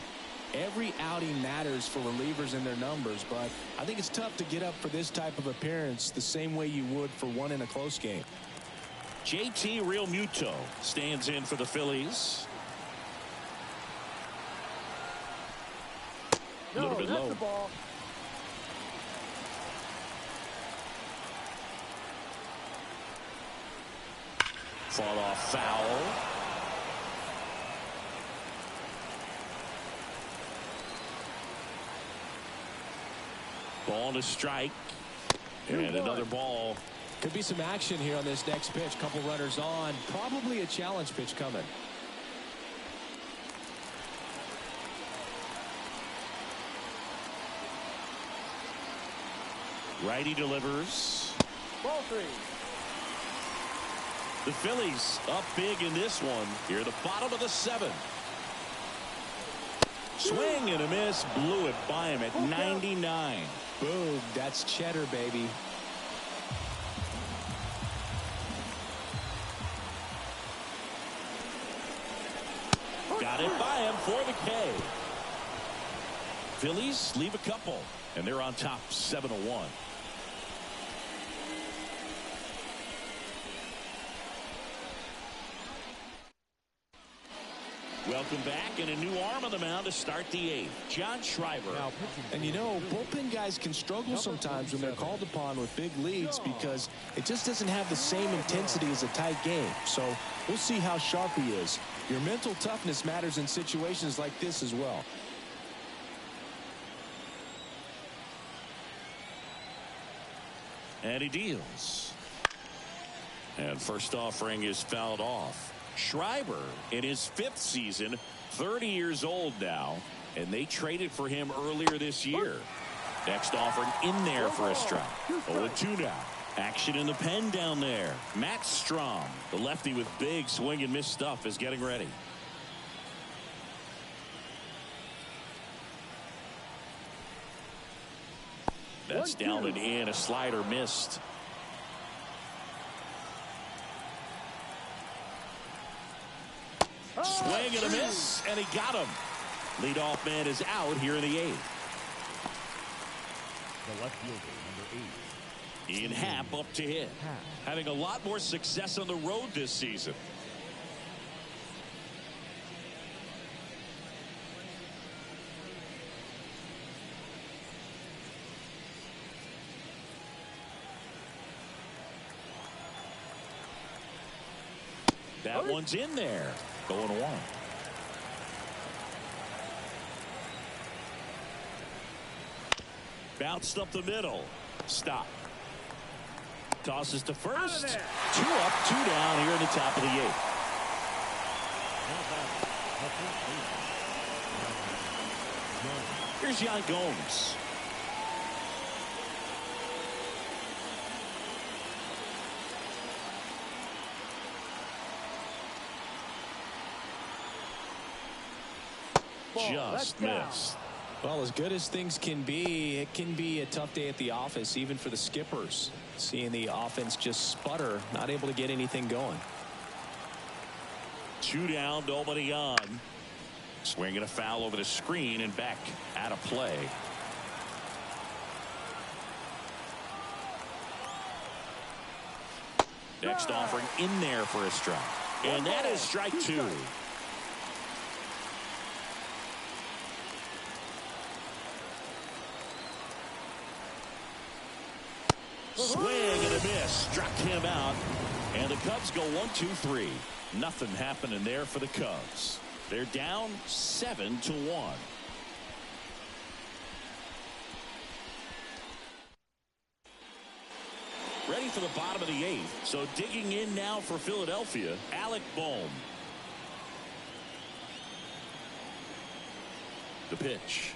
Every outing matters for relievers and their numbers, but I think it's tough to get up for this type of appearance the same way you would for one in a close game. JT Realmuto stands in for the Phillies. A little bit low. The ball. Fought off foul. Ball to strike. And another ball. Could be some action here on this next pitch. Couple runners on. Probably a challenge pitch coming. Righty delivers. Ball 3. The Phillies up big in this one. Here at the bottom of the 7th. Swing and a miss. Blew it by him at 99. Boom. That's cheddar, baby. Got it by him for the K. Phillies leave a couple, and they're on top 7-1. Welcome back, and a new arm on the mound to start the 8th. John Schreiber. And you know, bullpen guys can struggle sometimes when they're called upon with big leads because it just doesn't have the same intensity as a tight game. So we'll see how sharp he is. Your mental toughness matters in situations like this as well. And he deals. And first offering is fouled off. Schreiber in his 5th season, 30 years old now, and they traded for him earlier this year. Next offering in there for a strike. 0-2 now. Action in the pen down there. Matt Strom, the lefty with big swing and miss stuff, is getting ready. That's down and in. A slider missed. Swing and a miss, and he got him. Leadoff man is out here in the 8th. The left fielder, number 8. Ian Happ up to hit. Having a lot more success on the road this season. That one's in there. Going 1. Bounced up the middle. Stop. Tosses to first. 2 up, 2 down here in the top of the 8th. Here's Yan Gomes. Just missed. Well, as good as things can be, it can be a tough day at the office, even for the skippers. Seeing the offense just sputter, not able to get anything going. 2 down, nobody on. Swinging a foul over the screen and back out of play. Next offering in there for a strike. And that is strike 2. Swing and a miss. Struck him out. And the Cubs go 1-2-3. Nothing happening there for the Cubs. They're down 7-1. Ready for the bottom of the 8th. So digging in now for Philadelphia, Alec Bohm. The pitch.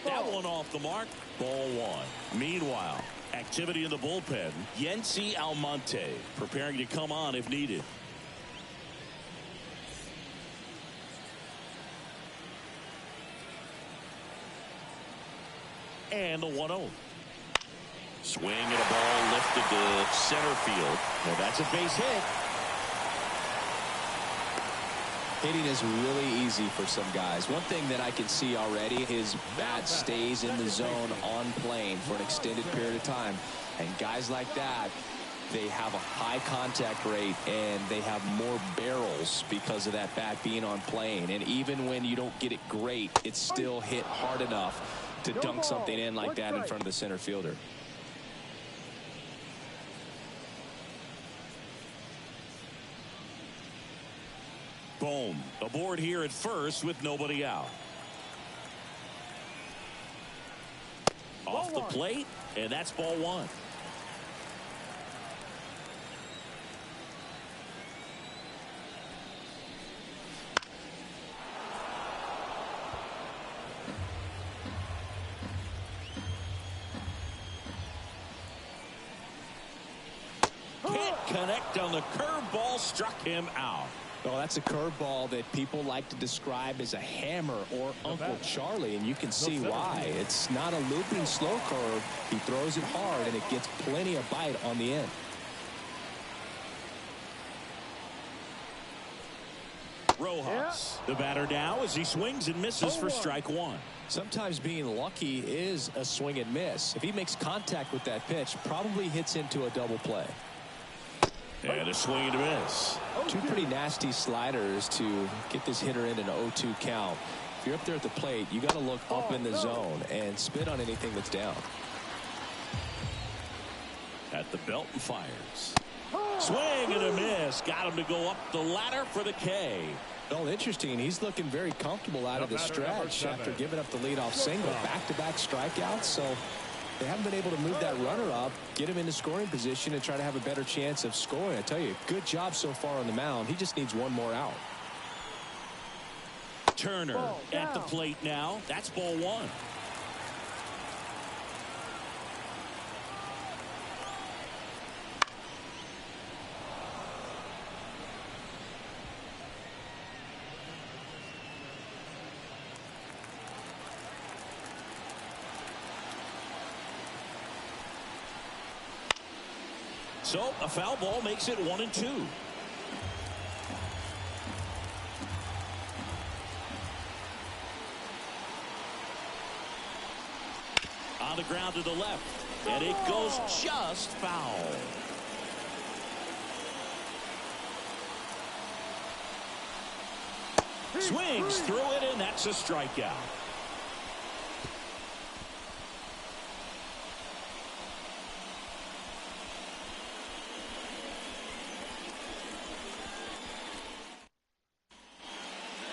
That one off the mark. Ball 1. Meanwhile, activity in the bullpen. Yency Almonte preparing to come on if needed. And the 1-0. Swing and a ball lifted to center field. Now that's a base hit. Hitting is really easy for some guys. One thing that I can see already, his bat stays in the zone on plane for an extended period of time. And guys like that, they have a high contact rate and they have more barrels because of that bat being on plane. And even when you don't get it great, it's still hit hard enough to dunk something in like that in front of the center fielder. Boom. Aboard here at first with nobody out. Off the plate, and that's ball one. Can't connect on the curveball, struck him out. Well, that's a curveball that people like to describe as a hammer or Uncle Charlie, and you can see why. It's not a looping slow curve. He throws it hard, and it gets plenty of bite on the end. Rojas, the batter now as he swings and misses for strike one. Sometimes being lucky is a swing and miss. If he makes contact with that pitch, probably hits into a double play. And a swing and a miss. Two pretty nasty sliders to get this hitter in an 0-2 count. If you're up there at the plate, you got to look up in the zone and spit on anything that's down. At the belt and fires. Swing and a miss. Got him to go up the ladder for the K. Well, interesting. He's looking very comfortable out of the stretch after giving up the leadoff single. Back-to-back strikeouts. So they haven't been able to move that runner up, get him into scoring position, and try to have a better chance of scoring. I tell you, good job so far on the mound. He just needs one more out. Turner at the plate now. That's ball one. So a foul ball makes it 1-2. On the ground to the left, and it goes just foul. Swings through it, and that's a strikeout.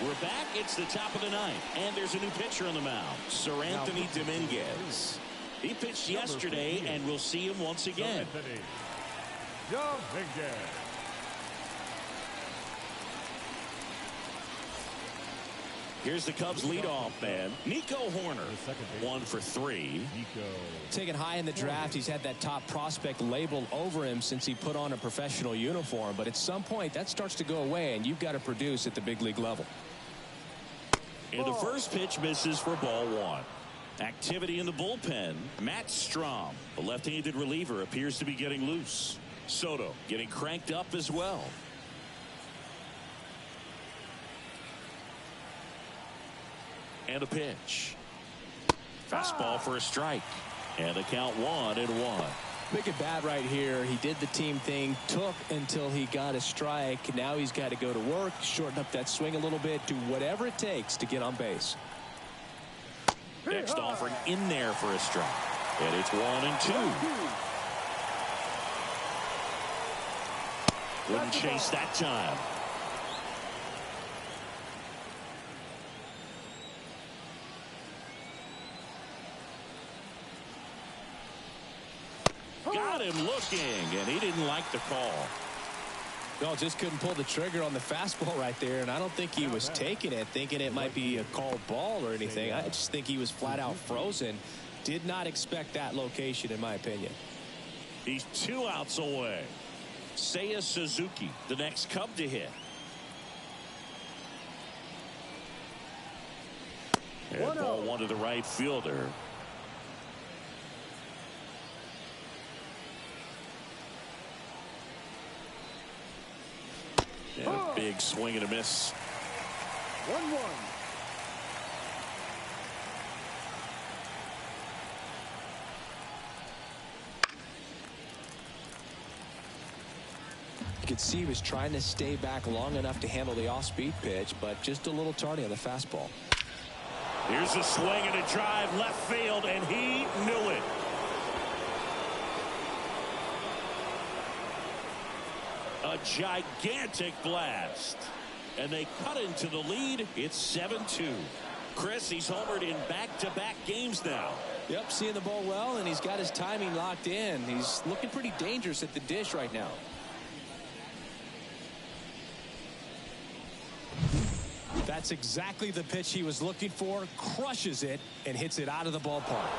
We're back. It's the top of the ninth, and there's a new pitcher on the mound, Sir Anthony Dominguez. He pitched yesterday, and we'll see him once again. Here's the Cubs leadoff man, Nico Hoerner, 1 for 3. Taken high in the draft, he's had that top prospect label over him since he put on a professional uniform. But at some point, that starts to go away, and you've got to produce at the big league level. And the first pitch misses for ball one. Activity in the bullpen. Matt Strom, the left-handed reliever, appears to be getting loose. Soto getting cranked up as well. And a pitch. Fastball for a strike. And a count 1-1. Big at bat right here. He did the team thing, took until he got a strike. Now he's got to go to work, shorten up that swing a little bit, do whatever it takes to get on base. Next offering in there for a strike. And it's 1-2. Wouldn't chase that time. Got him looking, and he didn't like the call. No, just couldn't pull the trigger on the fastball right there, and I don't think he was taking it, thinking it might be a called ball or anything. I just think he was flat out frozen. Did not expect that location, in my opinion. He's 2 outs away. Seiya Suzuki, the next Cub to hit. And ball one to the right fielder. And a big swing and a miss. 1-1. You could see he was trying to stay back long enough to handle the off-speed pitch, but just a little tardy on the fastball. Here's a swing and a drive left field, and he knew it. A gigantic blast. and they cut into the lead. It's 7-2. Chris, he's homered in back-to-back games now. Yep, seeing the ball well, and he's got his timing locked in. He's looking pretty dangerous at the dish right now. That's exactly the pitch he was looking for. Crushes it and hits it out of the ballpark.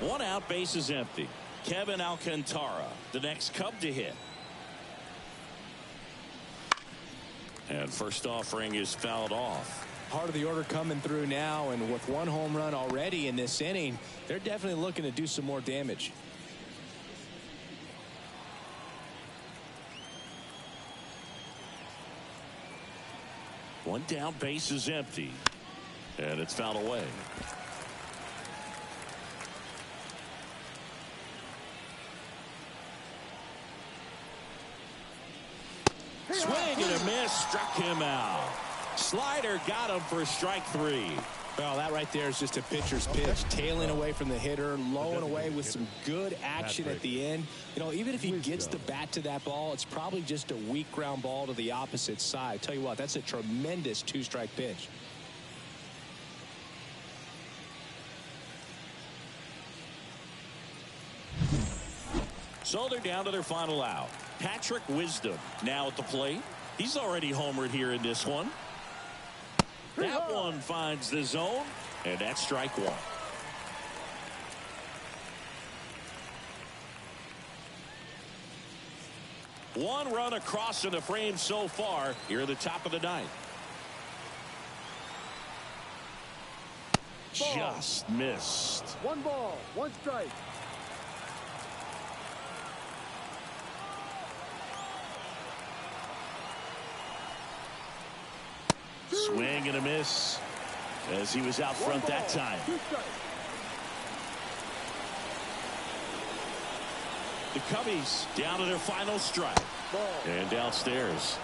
One out, base is empty. Kevin Alcantara, the next Cub to hit. And first offering is fouled off. Part of the order coming through now, and with one home run already in this inning, they're definitely looking to do some more damage. One down, base is empty. And it's fouled away. Swing and a miss, struck him out. Slider got him for strike 3. Well, that right there is just a pitcher's pitch, tailing away from the hitter, low and away with some good action at the end. You know, even if he gets the bat to that ball, it's probably just a weak ground ball to the opposite side. Tell you what, that's a tremendous two-strike pitch. So they're down to their final out. Patrick Wisdom now at the plate. He's already homered here in this one. That one finds the zone, and that's strike 1. One run across in the frame so far here at the top of the 9th. Just missed. 1 ball, 1 strike. Swing and a miss as he was out front that time. The Cubbies down to their final strike. And downstairs.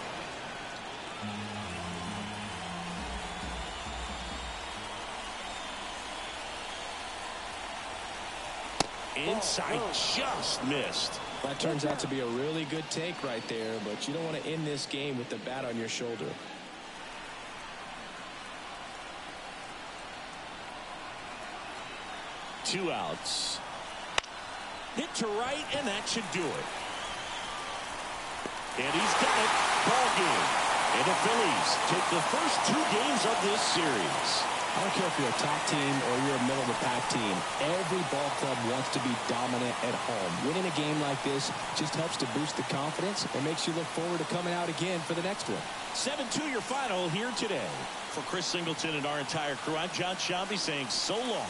Inside, just missed. That turns out to be a really good take right there, but you don't want to end this game with the bat on your shoulder. Two outs. Hit to right, and that should do it. And he's got it. Ball game. And the Phillies take the first 2 games of this series. I don't care if you're a top team or you're a middle-of-the-pack team. Every ball club wants to be dominant at home. Winning a game like this just helps to boost the confidence and makes you look forward to coming out again for the next one. 7-2 your final here today. For Chris Singleton and our entire crew, I'm John Shambi saying so long.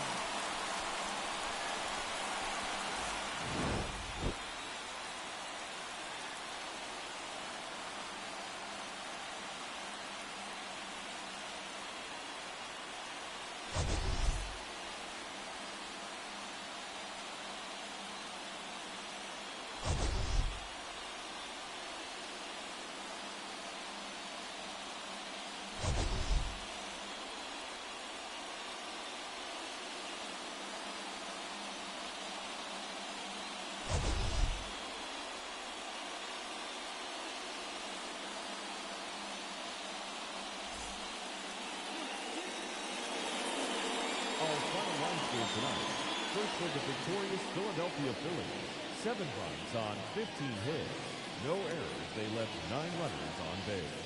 Tonight. First for the victorious Philadelphia Phillies. 7 runs on 15 hits. No errors. They left 9 runners on base.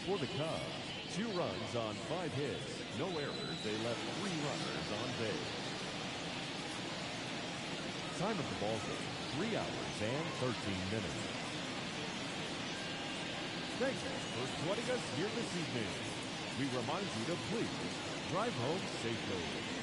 For the Cubs, 2 runs on 5 hits. No errors. They left 3 runners on base. Time of the ball game, 3 hours and 13 minutes. Thanks for joining us here this evening. We remind you to please drive home safely.